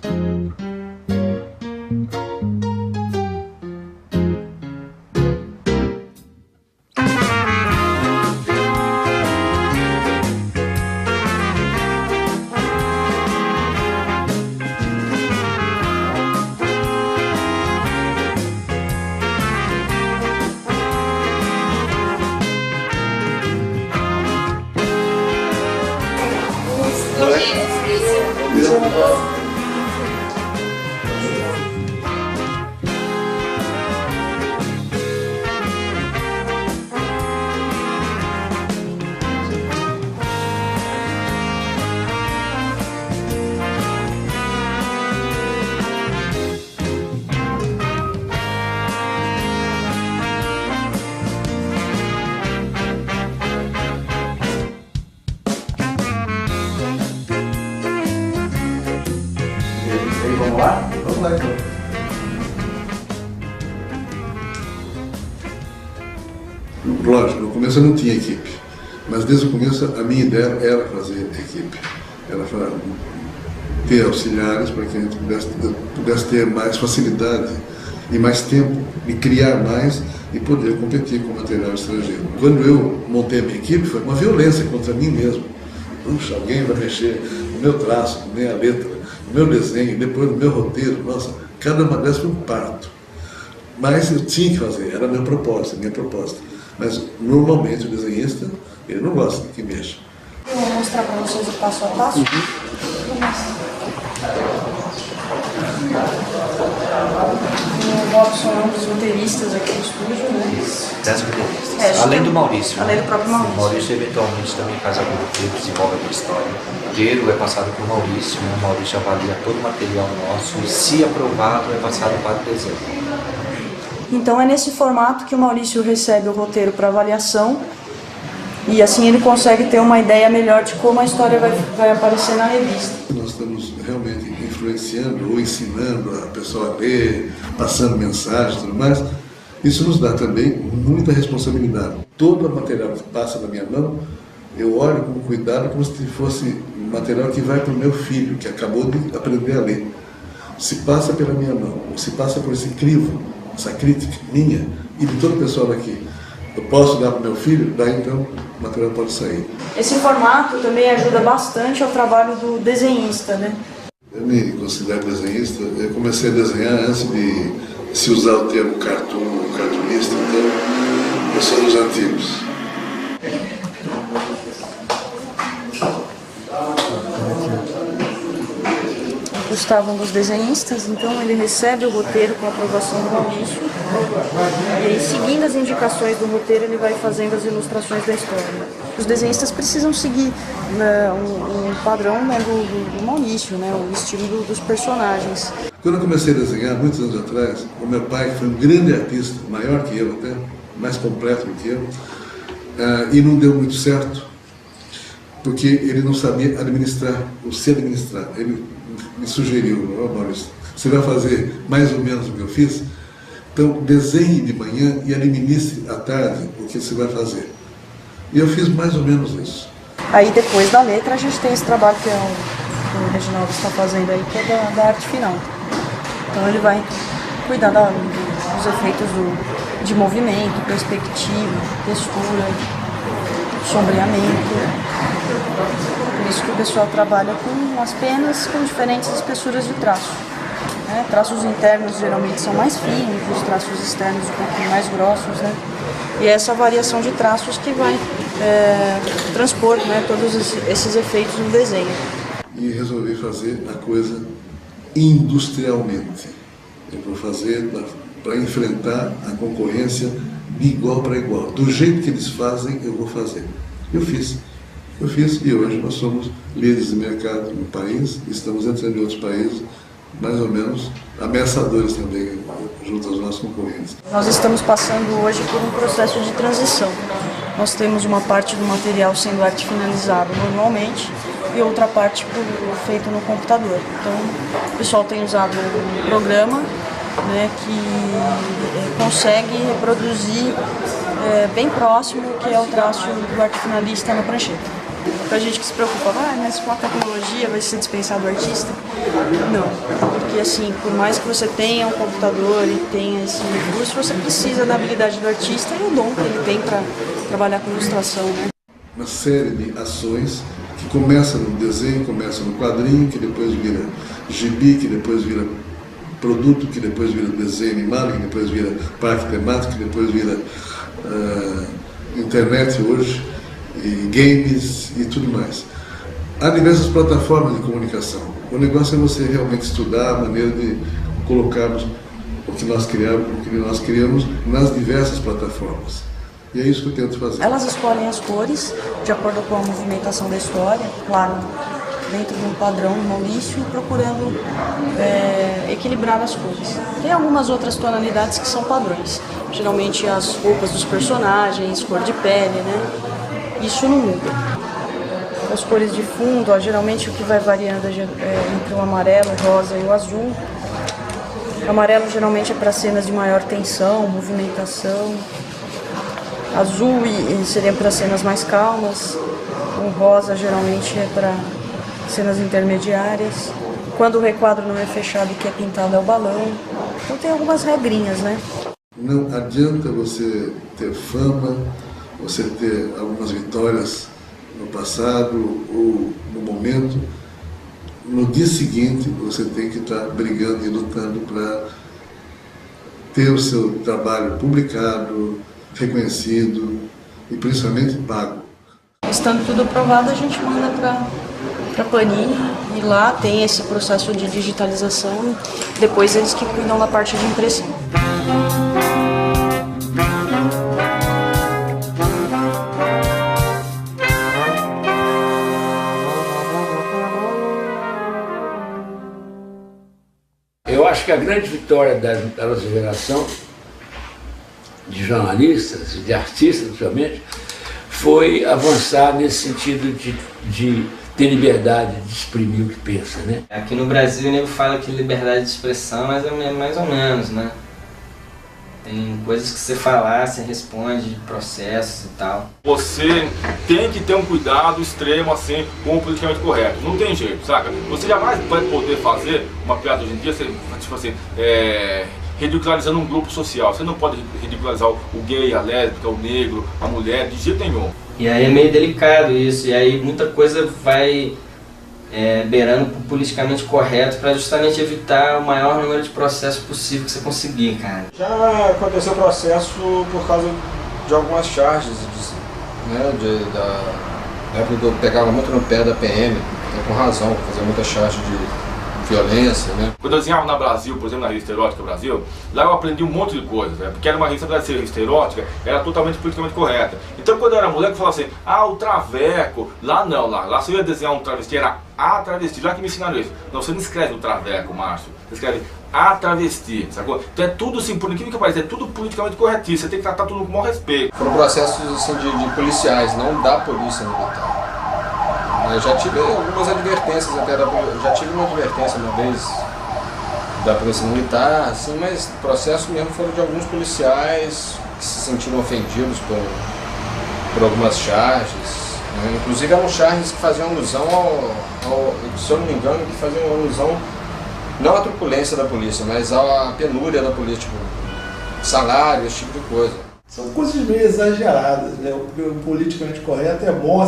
aí, vamos lá? Vamos lá então. Lógico, no começo eu não tinha equipe, mas desde o começo a minha ideia era fazer equipe, era ter auxiliares para que a gente pudesse ter mais facilidade e mais tempo de criar mais e poder competir com material estrangeiro. Quando eu montei a minha equipe, foi uma violência contra mim mesmo. Puxa, alguém vai mexer no meu traço, na minha letra, no meu desenho, depois no meu roteiro. Nossa, cada uma dessas foi um parto. Mas eu tinha que fazer, era a minha proposta. Mas normalmente o desenhista, ele não gosta de que mexa. Eu vou mostrar para vocês o passo a passo. O Robson é um dos roteiristas aqui do estúdio, né? 10 roteiristas. Além do Maurício. Além do próprio Maurício. O Maurício eventualmente também faz algum roteiro, desenvolve alguma história. O roteiro é passado para o Maurício, né? O Maurício avalia todo o material nosso e, se aprovado, é passado para o desenho. Então é nesse formato que o Maurício recebe o roteiro para avaliação e assim ele consegue ter uma ideia melhor de como a história vai aparecer na revista. Nós estamos realmente influenciando ou ensinando a pessoa a ler, passando mensagens e tudo mais. Isso nos dá também muita responsabilidade. Todo o material que passa na minha mão, eu olho com cuidado como se fosse material que vai para o meu filho, que acabou de aprender a ler. Se passa pela minha mão, ou se passa por esse crivo, essa crítica minha e de todo o pessoal daqui, eu posso dar para o meu filho, daí então o material pode sair. Esse formato também ajuda bastante ao trabalho do desenhista, né? Eu me considero desenhista, eu comecei a desenhar antes de se usar o termo cartunista, então eu sou dos antigos. Gustavo é um dos desenhistas, então ele recebe o roteiro com a aprovação do Maurício e aí, seguindo as indicações do roteiro, ele vai fazendo as ilustrações da história. Os desenhistas precisam seguir um padrão, né, do Maurício, né, o estilo dos personagens. Quando eu comecei a desenhar, muitos anos atrás, o meu pai, que foi um grande artista, maior que eu até, mais completo do que eu, e não deu muito certo, porque ele não sabia administrar, ou se administrar. Ele me sugeriu, Maurício, você vai fazer mais ou menos o que eu fiz? Então desenhe de manhã e administre à tarde o que você vai fazer. E eu fiz mais ou menos isso. Aí depois da letra a gente tem esse trabalho que o Reginaldo está fazendo aí, que é da arte final. Então ele vai cuidar dos efeitos de movimento, perspectiva, textura, sombreamento. Por isso que o pessoal trabalha com as penas com diferentes espessuras de traço. Né? Traços internos geralmente são mais finos, os traços externos um pouquinho mais grossos. Né? E é essa variação de traços que vai transpor, né, todos esses efeitos no desenho. E resolvi fazer a coisa industrialmente. Eu vou fazer para enfrentar a concorrência de igual para igual. Do jeito que eles fazem, eu vou fazer. Eu fiz e hoje nós somos líderes de mercado no país, estamos entrando em outros países, mais ou menos ameaçadores também, junto aos nossos concorrentes. Nós estamos passando hoje por um processo de transição. Nós temos uma parte do material sendo arte finalizado normalmente e outra parte feito no computador. Então o pessoal tem usado um programa, né, que consegue reproduzir bem próximo o que é o traço do arte finalista na prancheta. Pra gente que se preocupa, mas com a tecnologia vai ser dispensado o artista? Não, porque assim, por mais que você tenha um computador e tenha esse recurso, você precisa da habilidade do artista e o dom que ele tem para trabalhar com ilustração, né? Uma série de ações que começa no desenho, começa no quadrinho, que depois vira gibi, que depois vira produto, que depois vira desenho animado, que depois vira parque temático, que depois vira internet hoje, e games e tudo mais. Há diversas plataformas de comunicação. O negócio é você realmente estudar a maneira de colocarmos o que nós criamos nas diversas plataformas. E é isso que eu tento fazer. Elas escolhem as cores de acordo com a movimentação da história, claro, dentro de um padrão do Maurício, procurando equilibrar as cores. Tem algumas outras tonalidades que são padrões, geralmente as roupas dos personagens, cor de pele, né? Isso não muda. as cores de fundo, ó, geralmente o que vai variando é entre o amarelo, o rosa e o azul. O amarelo geralmente é para cenas de maior tensão, movimentação. Azul seria para cenas mais calmas. O rosa geralmente é para cenas intermediárias. Quando o requadro não é fechado e que é pintado é o balão. Então tem algumas regrinhas, né? Não adianta você ter fama, você ter algumas vitórias no passado ou no momento. No dia seguinte você tem que estar brigando e lutando para ter o seu trabalho publicado, reconhecido e principalmente pago. Estando tudo aprovado, a gente manda para Panini e lá tem esse processo de digitalização. Depois eles que cuidam da parte de impressão. Eu acho que a grande vitória da nossa geração de jornalistas, de artistas principalmente, foi avançar nesse sentido de ter liberdade de exprimir o que pensa, né? Aqui no Brasil o nego fala que liberdade de expressão, mas é mais ou menos, né? Tem coisas que você falar, você responde, processos e tal. Você tem que ter um cuidado extremo assim com o politicamente correto. Não tem jeito, saca? Você jamais vai poder fazer uma piada hoje em dia, tipo assim, ridicularizando um grupo social. Você não pode ridicularizar o gay, a lésbica, o negro, a mulher, de jeito nenhum. E aí é meio delicado isso, e aí muita coisa vai beirando pro politicamente correto para justamente evitar o maior número de processos possível que você conseguir, cara. Já aconteceu processo por causa de algumas charges, né, da época que eu pegava muito no pé da PM, com razão, fazia muita charge de violência, né? Quando eu desenhava na Brasil, por exemplo, na revista Erótica Brasil, lá eu aprendi um monte de coisas, né? Porque era uma revista, apesar de ser revista erótica, era totalmente politicamente correta. Então quando eu era moleque, eu falava assim, o traveco, lá não, lá se eu ia desenhar um travesti, era a travesti, lá que me ensinaram isso. Não, você não escreve o traveco, Márcio, você escreve a travesti, sacou? Então é tudo assim, por incrível que pareça, é tudo politicamente corretíssimo, você tem que tratar tudo com o maior respeito. Foram processos assim, de policiais, não da polícia militar. Eu já tive algumas advertências até já tive uma advertência uma vez da polícia militar, assim, mas o processo mesmo foram de alguns policiais que se sentiram ofendidos por algumas charges, né? Inclusive eram charges que faziam alusão se eu não me engano, que faziam alusão não à truculência da polícia, mas à penúria da polícia, tipo, salário, esse tipo de coisa. São coisas meio exageradas, né? O politicamente correto é bom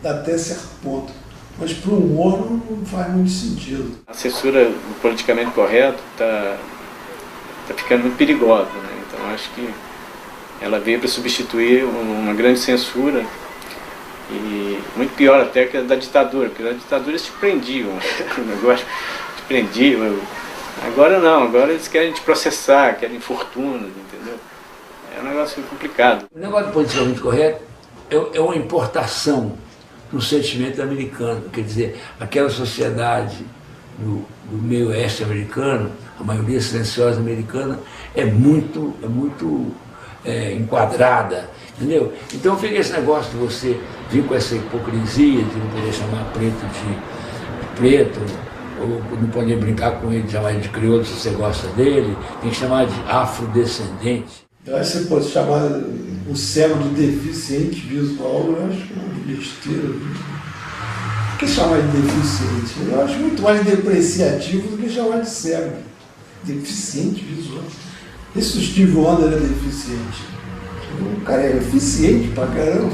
até certo ponto, mas para o humor não faz muito sentido. A censura politicamente correta tá ficando muito perigosa, né? Então acho que ela veio para substituir uma grande censura e muito pior até que a da ditadura, porque na ditadura eles te prendiam, o negócio te prendiam. Agora não, agora eles querem te processar, querem fortunas, entendeu? É um negócio complicado. O negócio politicamente correto é uma importação do sentimento americano. Quer dizer, aquela sociedade do meio oeste americano, a maioria silenciosa americana, é muito enquadrada, entendeu? Então fica esse negócio de você vir com essa hipocrisia de não poder chamar preto de preto, ou não poder brincar com ele, chamar ele de crioulo se você gosta dele, tem que chamar de afrodescendente. Eu acho que você pode chamar o cego de deficiente visual, eu acho que é uma besteira. Por que chamar de deficiente? Eu acho muito mais depreciativo do que chamar de cego. Deficiente visual. Esse Steve Wonder é deficiente. O cara é eficiente pra caramba.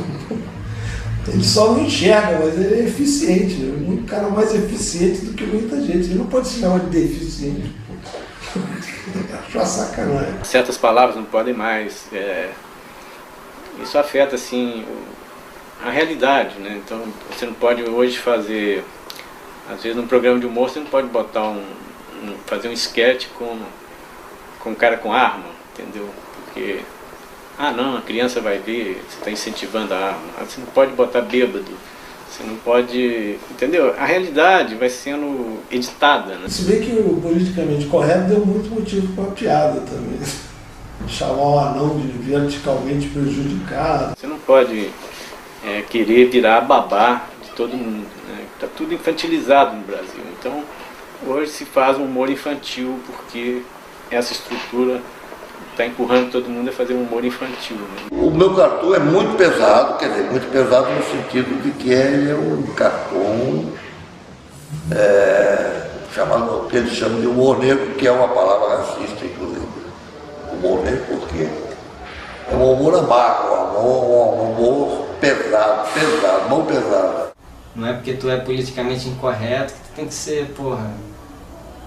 Ele só não enxerga, mas ele é eficiente. É um cara mais eficiente do que muita gente. Ele não pode se chamar de deficiente. Acho uma sacanagem. Certas palavras não podem mais. Isso afeta assim a realidade, né? Então você não pode hoje fazer, às vezes num programa de humor você não pode botar fazer um sketch com um cara com arma, entendeu? Porque não, a criança vai ver, você está incentivando a arma. Você não pode botar bêbado. Você não pode... Entendeu? A realidade vai sendo editada, né? Se bem que o politicamente correto deu muito motivo para piada também. Chamar o anão de verticalmente prejudicado. Você não pode querer virar babá de todo mundo, né? Tá tudo infantilizado no Brasil. Então, hoje se faz um humor infantil porque essa estrutura está empurrando todo mundo a fazer um humor infantil. Né? O meu cartoon é muito pesado, quer dizer, muito pesado no sentido de que ele é um cartoon chamado, que eles chamam de humor negro, que é uma palavra racista, inclusive. Humor negro porque é um humor amargo, um humor pesado, mão pesada. Não é porque tu é politicamente incorreto que tu tem que ser, porra,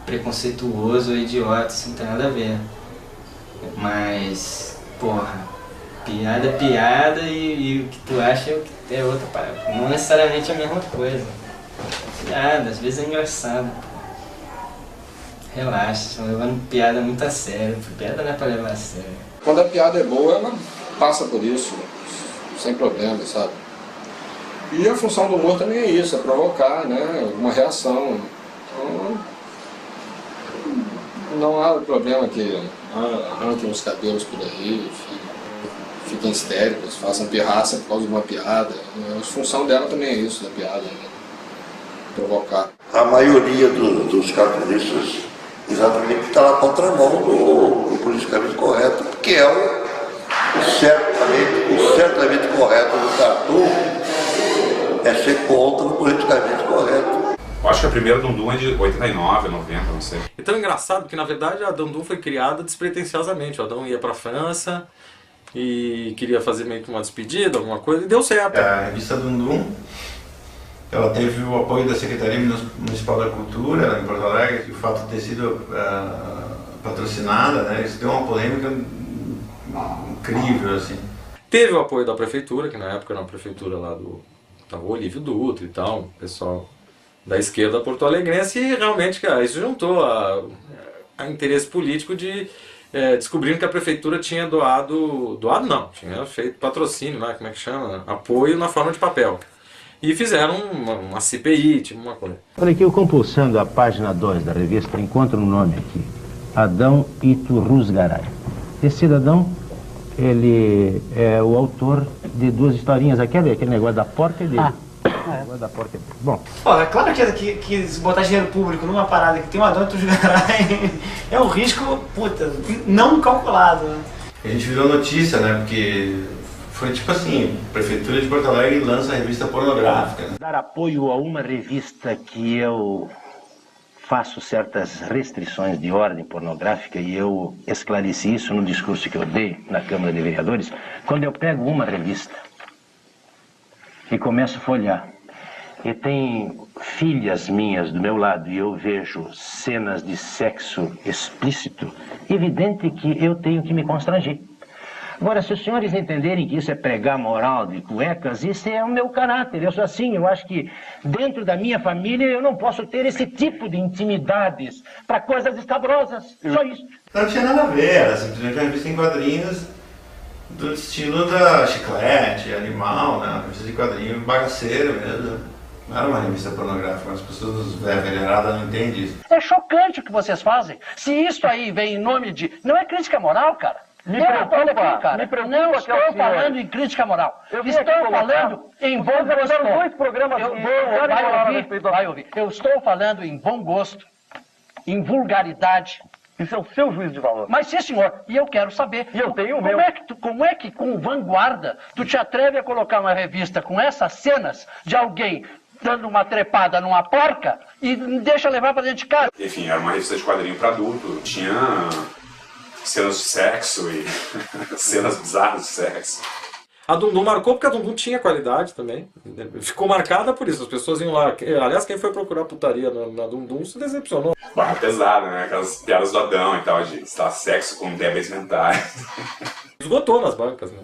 preconceituoso ou idiota, isso não tem nada a ver. Mas, porra, piada é piada e o que tu acha é outra parada. Não necessariamente a mesma coisa. Piada, às vezes é engraçado. Relaxa, estão levando piada muito a sério. Piada não é pra levar a sério. Quando a piada é boa, ela passa por isso, sem problema, sabe? E a função do humor também é isso, é provocar, né, uma reação. Então, não há problema que arranquem os cabelos por aí, fiquem histéricos, façam pirraça por causa de uma piada. A função dela também é isso, da piada, né? Provocar. A maioria dos cartunistas exatamente está na contramão do politicamente correto, que é o certamente correto do cartoon é ser contra o politicamente correto. Eu acho que a primeira Dundum é de 89, 90, não sei. E tão engraçado porque, na verdade, a Dundum foi criada despretensiosamente. O Adão ia para a França e queria fazer meio que uma despedida, alguma coisa, e deu certo. A revista Dundum, ela teve o apoio da Secretaria Municipal da Cultura em Porto Alegre, e o fato de ter sido patrocinada, né, isso deu uma polêmica incrível, assim. Teve o apoio da prefeitura, que na época era uma prefeitura lá do... Tava o Olívio Dutra e tal, o pessoal da esquerda porto-alegrense, e realmente, cara, isso juntou a interesse político de descobrindo que a prefeitura tinha doado não, tinha feito patrocínio lá, como é que chama? Apoio na forma de papel. E fizeram uma CPI, tipo uma coisa. Olha aqui, eu compulsando a página 2 da revista, encontro um nome aqui, Adão Iturruzgaray. Esse cidadão, ele é o autor de duas historinhas, aquele negócio da porca é dele. Da porca é dele. Bom. Pô, é claro que botar dinheiro público numa parada que tem um Adão Iturruzgaray é um risco, puta, não calculado. Né? A gente virou notícia, né, porque foi tipo assim, a Prefeitura de Porto Alegre lança a revista pornográfica. Né? Dar apoio a uma revista que eu faço certas restrições de ordem pornográfica, e eu esclareci isso no discurso que eu dei na Câmara de Vereadores, quando eu pego uma revista e começo a folhear, e tem filhas minhas do meu lado, e eu vejo cenas de sexo explícito, evidente que eu tenho que me constranger. Agora, se os senhores entenderem que isso é pregar moral de cuecas, isso é o meu caráter. Eu sou assim, eu acho que dentro da minha família eu não posso ter esse tipo de intimidades para coisas escabrosas. Só isso. Não tinha nada a ver, era simplesmente uma revista em quadrinhos do estilo da Chiclete, Animal, né? Uma revista de quadrinho bagaceiro mesmo. Não era uma revista pornográfica, as pessoas velharadas não entendem isso. É chocante o que vocês fazem. Se isso aí vem em nome de... Não é crítica moral, cara. Não estou falando em crítica moral. Estou falando em bom gosto. Vai ouvir. Eu estou falando em bom gosto, em vulgaridade. Isso é o seu juízo de valor. Mas sim, senhor. E eu quero saber. E eu tenho o meu. Como é que com vanguarda tu te atreve a colocar uma revista com essas cenas de alguém dando uma trepada numa porca e deixa levar para dentro de casa? Enfim, era uma revista de quadrinho para adulto. Tinha cenas de sexo e cenas bizarras de sexo. A Dundum marcou porque a Dundum tinha qualidade também. Ficou marcada por isso. As pessoas iam lá. Aliás, quem foi procurar putaria na Dundum se decepcionou. Barra pesada, né? Aquelas piadas do Adão e tal, de sexo com débeis mentais. Esgotou nas bancas, né?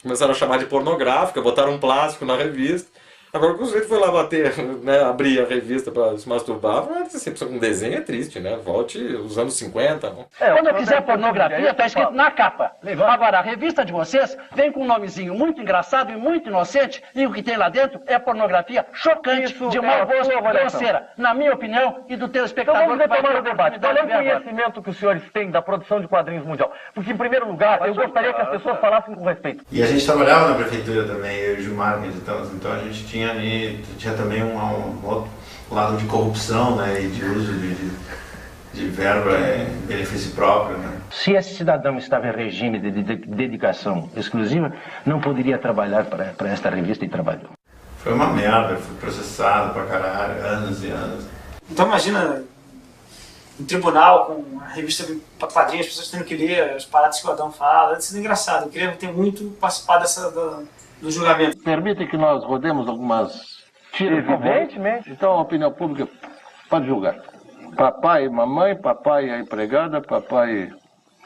Começaram a chamar de pornográfica, botaram um plástico na revista. Agora, quando o sujeito foi lá bater, né, abrir a revista para se masturbar, a decepção com desenho é triste, né? Volte os anos 50. Quando eu quiser pornografia, está escrito na capa. Agora, a revista de vocês vem com um nomezinho muito engraçado e muito inocente, e o que tem lá dentro é pornografia chocante, de mau gosto, grosseira, na minha opinião e do telespectador. Então vamos retomar o debate. Qual é o conhecimento que os senhores têm da produção de quadrinhos mundial? Porque, em primeiro lugar, eu gostaria que as pessoas falassem com respeito. E a gente trabalhava na prefeitura também, eu e o Gilmar, então a gente tinha tinha também um outro lado de corrupção, né, e de uso de verba em benefício próprio, né. Se esse cidadão estava em regime de dedicação exclusiva, não poderia trabalhar para esta revista e trabalhou. Foi uma merda, fui processado pra caralho, anos e anos. Então imagina um tribunal com a revista para quadrinhos, as pessoas tendo que ler as paradas que o Adão fala. Isso é engraçado, eu queria ter muito participado do julgamento. Permite que nós rodemos algumas tiras, por favor? Evidentemente. Então a opinião pública pode julgar. Papai e mamãe, papai e a empregada, papai...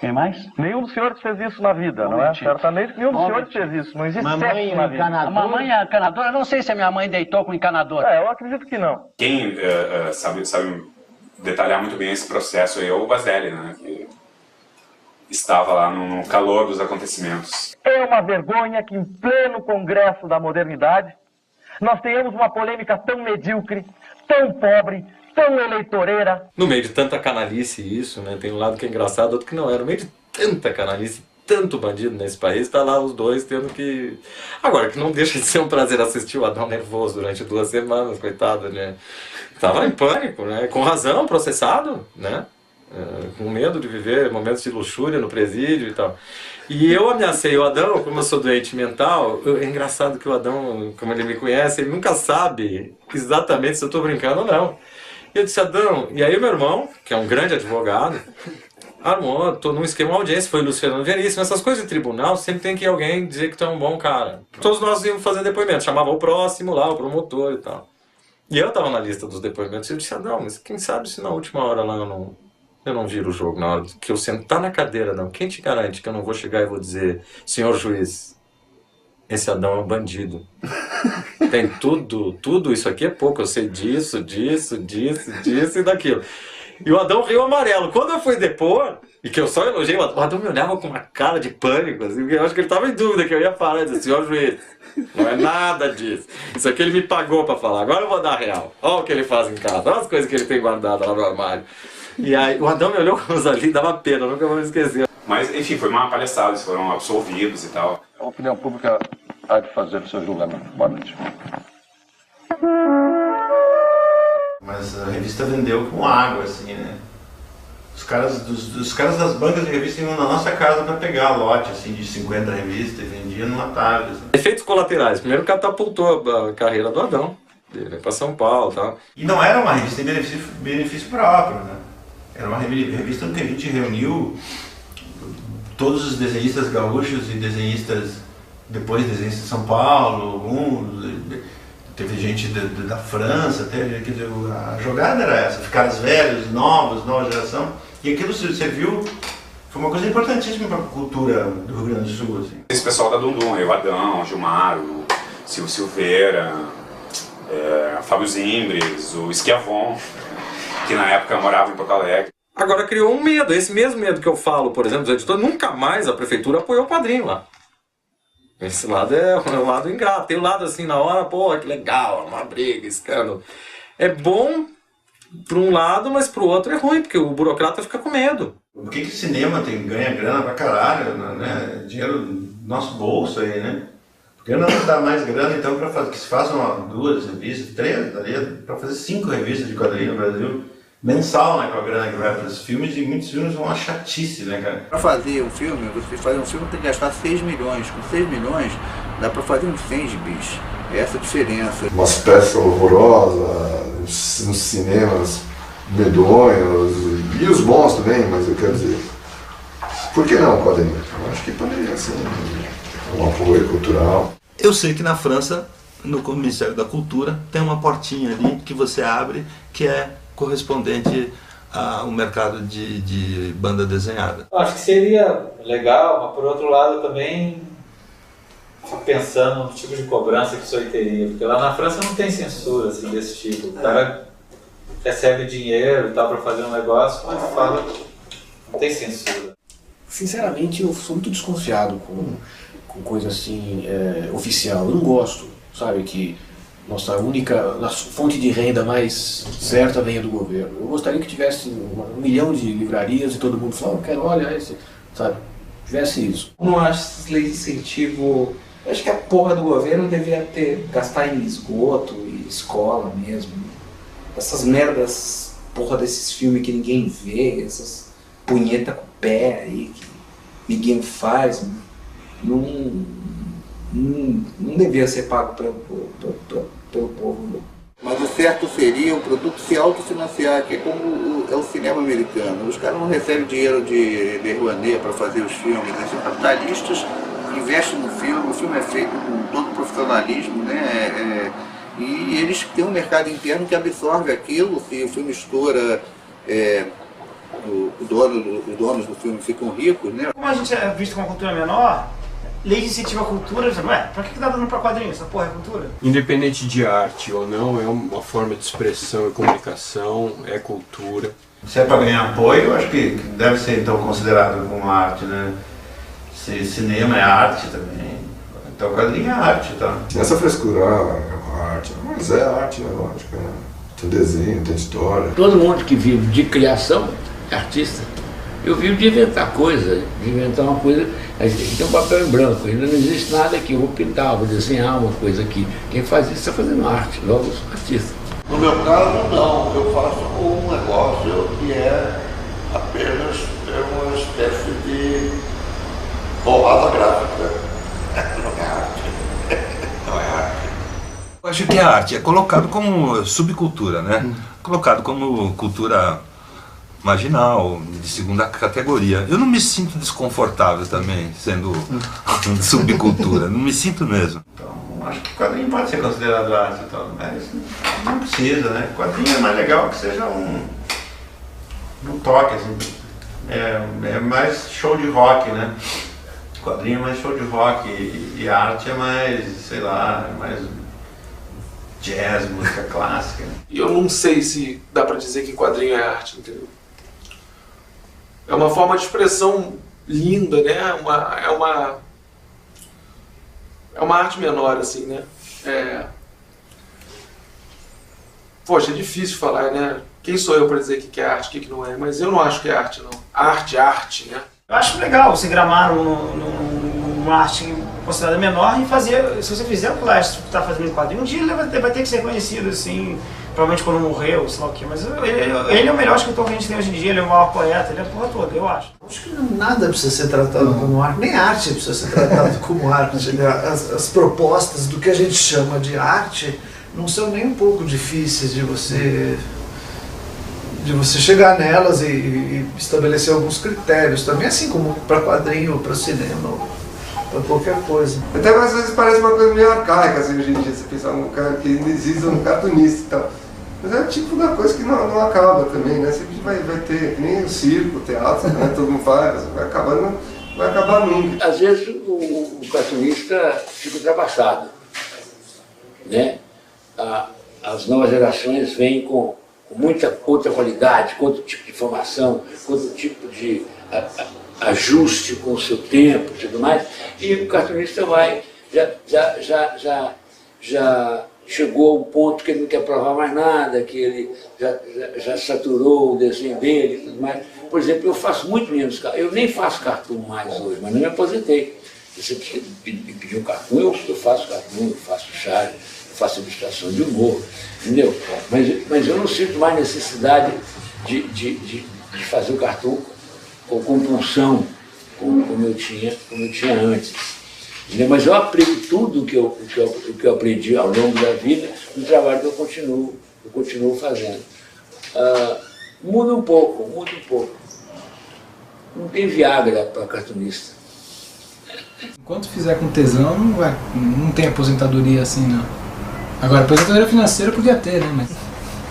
Quem mais? Nenhum dos senhores fez isso na vida, não é? Certamente nenhum dos senhores fez isso. Não existe sexo na vida. A mamãe é encanadora? Não sei se a minha mãe deitou com encanadora. Eu acredito que não. Quem sabe detalhar muito bem esse processo é o Baselli, né? Que estava lá no calor dos acontecimentos. É uma vergonha que em pleno congresso da modernidade nós tenhamos uma polêmica tão medíocre, tão pobre, tão eleitoreira. No meio de tanta canalice isso, né? Tem um lado que é engraçado, outro que não é. No meio de tanta canalice, tanto bandido nesse país, tá lá os dois tendo que... Agora, que não deixa de ser um prazer assistir o Adão nervoso durante 2 semanas, coitado, né? Tava em pânico, né? Com razão, processado, né? Com medo de viver momentos de luxúria no presídio e tal. E eu ameacei o Adão, como eu sou doente mental, é engraçado que o Adão, como ele me conhece, ele nunca sabe exatamente se eu tô brincando ou não. E eu disse, Adão, e aí o meu irmão, que é um grande advogado, armou, tô num esquema de audiência, foi o Luciano Veríssimo, essas coisas de tribunal, sempre tem que alguém dizer que tu é um bom cara. Todos nós íamos fazer depoimento, chamava o próximo lá, o promotor e tal. E eu tava na lista dos depoimentos, e eu disse, Adão, mas quem sabe se na última hora lá eu não viro o jogo, na hora que eu sentar na cadeira, não, quem te garante que eu não vou chegar e vou dizer, senhor juiz, esse Adão é um bandido. Tem tudo isso aqui é pouco, eu sei disso e daquilo. E o Adão riu amarelo. Quando eu fui depor, e que eu só elogiei, o Adão me olhava com uma cara de pânico, assim, eu acho que ele estava em dúvida que eu ia falar, eu disse, senhor juiz, não é nada disso. Isso aqui ele me pagou para falar, agora eu vou dar real. Olha o que ele faz em casa, olha as coisas que ele tem guardado lá no armário. E aí o Adão me olhou com os ali, dava pena, nunca vou me esquecer. Mas, enfim, foi uma palhaçada, eles foram absolvidos e tal. A opinião pública há de fazer o seu julgamento. Boa noite. Mas a revista vendeu com água, assim, né? Os caras das bancas de revista iam na nossa casa para pegar lote, assim, de 50 revistas e vendia numa tarde. Assim. Efeitos colaterais. Primeiro catapultou a carreira do Adão. Ele veio para São Paulo e tal. E não era uma revista em benefício próprio, né? Era uma revista em que a gente reuniu todos os desenhistas gaúchos e desenhistas, depois desenhistas de São Paulo, teve gente da França, quer dizer, a jogada era essa, caras velhos, novos, nova geração, e aquilo serviu, foi uma coisa importantíssima para a cultura do Rio Grande do Sul. Assim. Esse pessoal da Dundum, o Adão, o Gilmar, o Silvio Silveira, Fábio Zimbres, o Schiavon, que na época morava em Porto Alegre. Agora criou um medo, esse mesmo medo que eu falo, por exemplo, dos editores, nunca mais a prefeitura apoiou o Padrinho lá. Esse lado é um lado ingrato, tem o lado assim na hora, pô, que legal, uma briga, escândalo. É bom para um lado, mas para o outro é ruim, porque o burocrata fica com medo. Por que o cinema ganha grana pra caralho, né? Dinheiro do nosso bolso aí, né? Por que não dá mais grana então para que se façam 2 revistas, 3, daria para fazer 5 revistas de quadrinho no Brasil? Mensal, né, com a grana que vai para os filmes, e muitos filmes vão uma chatice, né, cara? Para fazer um filme, você fazer um filme tem que gastar 6 milhões. Com 6 milhões dá para fazer uns 100 gibis. É essa a diferença. Umas peças horrorosas, nos cinemas medonhos, e os bons também, mas eu quero dizer, por que não quadrinho? Eu acho que poderia ser um apoio cultural. Eu sei que na França, no Ministério da Cultura, tem uma portinha ali que você abre, que é correspondente ao mercado de banda desenhada. Eu acho que seria legal, mas por outro lado também fico pensando no tipo de cobrança que isso aí teria, porque lá na França não tem censura assim, desse tipo. O cara recebe dinheiro e tal para fazer um negócio, mas fala, não tem censura. Sinceramente, eu sou muito desconfiado com coisa assim oficial. Eu não gosto, sabe, que nossa fonte de renda mais certa venha do governo. Eu gostaria que tivesse 1 milhão de livrarias e todo mundo falasse, eu quero, olha esse, sabe, tivesse isso. Eu não acho essas leis de incentivo Eu acho que a porra do governo devia gastar em esgoto e escola mesmo. Essas merdas, porra desses filmes que ninguém vê, essas punheta com o pé aí que ninguém faz, não devia ser pago pelo povo. Mas o certo seria o produto se autofinanciar, que é como é o cinema americano. Os caras não recebem dinheiro de Rouanet para fazer os filmes, eles são capitalistas, investem no filme, o filme é feito com todo profissionalismo, né? E eles têm um mercado interno que absorve aquilo. Se o filme estoura, os donos do filme ficam ricos, né? Como a gente é visto como uma cultura menor, lei de incentivo à cultura, pra que tá dando pra quadrinho? Essa porra é cultura? Independente de arte ou não, é uma forma de expressão e comunicação, é cultura. Se é para ganhar apoio, eu acho que deve ser então considerado como arte, né? Se cinema é arte também, então quadrinho é arte, tá? Essa frescura, é arte, mas é arte, né? Lógico, né? Tem desenho, tem história. Todo mundo que vive de criação é artista. Eu vivo de inventar coisa, de inventar uma coisa. A gente tem um papel em branco, ainda não existe nada aqui. Eu vou pintar, vou desenhar uma coisa aqui. Quem faz isso está fazendo arte, logo eu sou artista. No meu caso, não. Eu faço um negócio que é apenas uma espécie de bolada gráfica. Não é arte. Não é arte. Eu acho que a arte é colocado como subcultura, né? Colocado como cultura marginal, de segunda categoria. Eu não me sinto desconfortável também, sendo subcultura. Não me sinto mesmo. Então, acho que quadrinho pode ser considerado arte e tal, mas não precisa, né? Quadrinho é mais legal que seja um toque, assim. É mais show de rock, né? Quadrinho é mais show de rock e arte é mais, sei lá, é mais jazz, música clássica. E eu não sei se dá pra dizer que quadrinho é arte, entendeu? É uma forma de expressão linda, né? É uma arte menor, assim, né? Poxa, é difícil falar, né? Quem sou eu para dizer que é arte, o que não é? Mas eu não acho que é arte, não. Arte, né? Eu acho legal você gramar numa arte considerada menor e fazer, se você fizer o que lá está fazendo em quadrinho, um dia ele vai ter que ser conhecido, assim, provavelmente quando morreu, sei lá o quê, mas ele é o melhor escritor que a gente tem hoje em dia, ele é o maior poeta, ele é a porra toda, eu acho. Acho que nada precisa ser tratado como arte, nem arte precisa ser tratado como arte. As propostas do que a gente chama de arte não são nem um pouco difíceis de você chegar nelas e estabelecer alguns critérios também, assim como para quadrinho, para cinema, para qualquer coisa. Até às vezes parece uma coisa meio arcaica, assim, hoje em dia, você pensar num cara que ainda existe um cartunista e tal. Mas é o tipo da coisa que não acaba também, né? Sempre vai ter, que nem o circo, o teatro, né? Todo mundo faz, vai acabar nunca. Às vezes o cartunista fica ultrapassado, né? As novas gerações vêm com muita outra qualidade, com outro tipo de informação, com outro tipo de ajuste com o seu tempo e tudo mais, e o cartunista já chegou a um ponto que ele não quer provar mais nada, que ele já saturou o desenho dele e tudo mais. Por exemplo, eu faço muito menos, eu nem faço cartoon mais hoje, mas não me aposentei. Se você me pedir um cartoon, eu faço cartoon, eu faço charge, eu faço ilustração de humor, entendeu? Mas eu não sinto mais necessidade de fazer o cartoon com compulsão, como eu tinha antes. Entendeu? Mas eu aprendi tudo o que eu aprendi ao longo da vida no trabalho que eu continuo fazendo. Muda um pouco. Não tem Viagra para cartunista. Enquanto fizer com tesão, não tem aposentadoria assim, não. Agora, aposentadoria financeira podia ter, né? Mas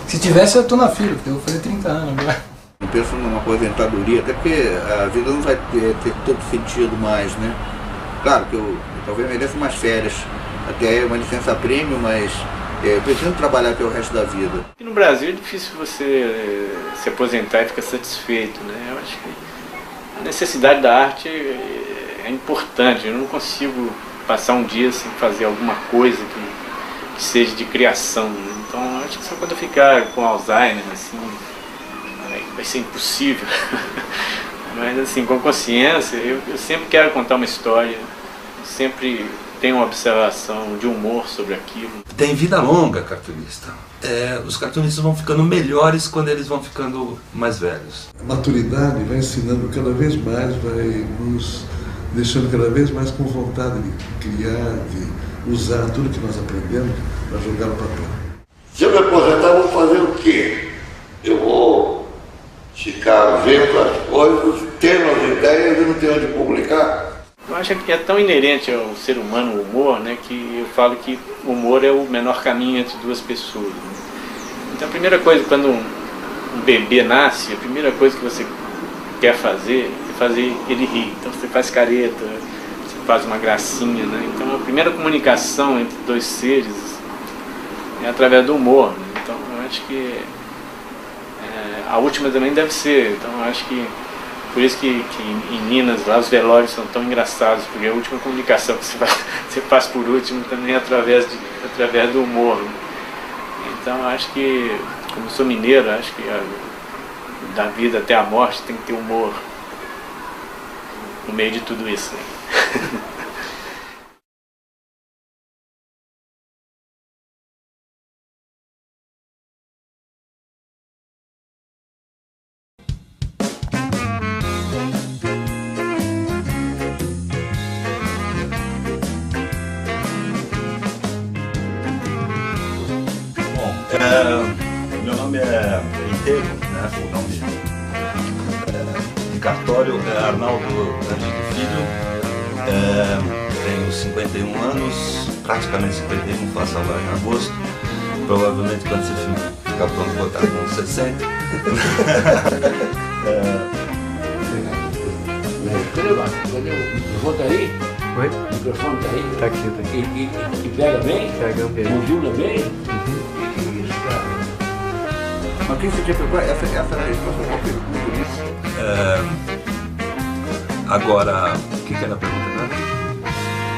se tivesse, eu tô na fila, porque eu vou fazer 30 anos agora. Eu penso numa aposentadoria, até porque a vida não vai ter todo sentido mais, né? Claro que eu talvez mereça umas férias, até uma licença prêmio, mas eu preciso trabalhar até o resto da vida. E no Brasil é difícil você se aposentar e ficar satisfeito, né? Eu acho que a necessidade da arte é importante. Eu não consigo passar um dia sem fazer alguma coisa que seja de criação, né? Então acho que só quando eu ficar com Alzheimer, assim, vai ser impossível. Mas assim, com consciência, eu sempre quero contar uma história, sempre tem uma observação de humor sobre aquilo. Tem vida longa, cartunista. Os cartunistas vão ficando melhores quando eles vão ficando mais velhos. A maturidade vai ensinando cada vez mais, vai nos deixando cada vez mais com vontade de criar, de usar tudo que nós aprendemos para jogar no papel. Se eu me aposentar, eu vou fazer o quê? Eu vou ficar vendo as coisas, tendo as ideias e não ter onde publicar? Eu acho que é tão inerente ao ser humano o humor, né, que eu falo que o humor é o menor caminho entre duas pessoas. Né? Então a primeira coisa, quando um bebê nasce, a primeira coisa que você quer fazer é fazer ele rir. Então você faz careta, você faz uma gracinha, né? Então a primeira comunicação entre dois seres é através do humor. Né? Então eu acho que a última também deve ser. Então eu acho que por isso que em Minas lá os velórios são tão engraçados, porque a última comunicação que você faz por último também é através do humor. Né? Então eu acho que, como sou mineiro, acho que da vida até a morte tem que ter humor no meio de tudo isso. Né? Meu nome é inteiro, né? O nome de cartório é Arnaldo Angico Filho, tenho 51 anos, praticamente 51, faço agora em agosto. Provavelmente quando esse filme ficar pronto vou estar com 60. Cadê o microfone tá aí? Oi? O microfone tá aí? Tá aqui, tá aqui. E pega bem? Pega bem. Modula bem? Mas quem você tinha preparado? Essa era a resposta por isso. Agora, o que era a pergunta, né?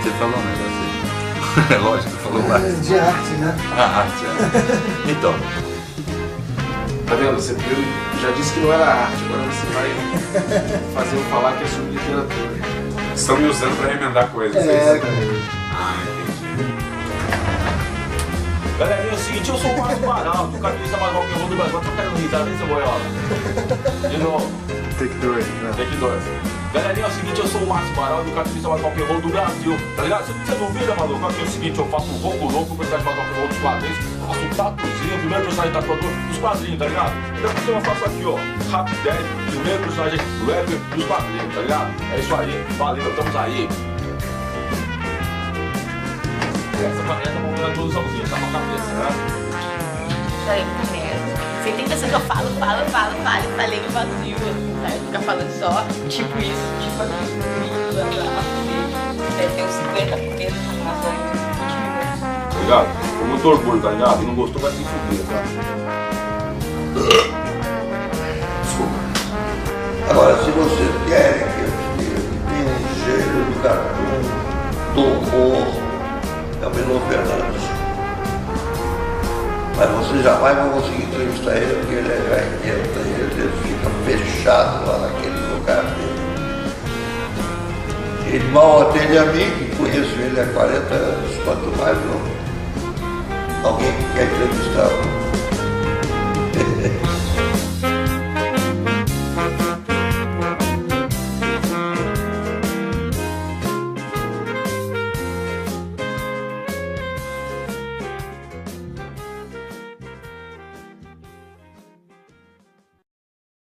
Você falou um negócio aí. É lógico, falou lá. De arte, né? Ah, arte, é. Então. Tá vendo? Você já disse que não era arte, agora você vai fazer eu falar que é sobre literatura. Estão me usando pra remendar coisas. Entendi. Galerinha, é o seguinte, eu sou o Marcos Baralto, o cartunista mais rock and roll do Brasil. Tô querendo risada, hein, seu boiola? De novo. Take 2, né? Take 2. Galerinha, é o seguinte, eu sou o Marcos Baralto, o cartunista mais rock and roll do Brasil. Tá ligado? Você não vira, maluco? Aqui é o seguinte, eu faço um rouco louco, o personagem mais rock and roll dos quadrinhos. Faço um tatuzinho, o primeiro personagem tatuador dos quadrinhos, tá ligado? Então por que eu faço aqui, ó, Rapidez, primeiro personagem rapper dos quadrinhos, tá ligado? É isso aí, valeu, estamos aí. Essa vamos ver a introduçãozinha, tá com a cabeça, né? Aí, começa. Você tem pessoa que eu falo, falei no vazio, sabe? Ficar falando só, tipo isso, tipo aquilo, tem uns 50 primeiros de informações, 20 minutos. Tá ligado? Com muito orgulho, tá ligado? Quem não gostou vai se fuder, tá? Desculpa. Agora, se vocês querem que eu tenha um cheiro do cartoon, do humor, é o Milor Fernandes. Mas vocês jamais vão conseguir entrevistar ele, porque ele é gaiteta, ele fica fechado lá naquele lugar dele. Ele mal atende a mim, que conheço ele há 40 anos, quanto mais alguém que quer entrevistá-lo.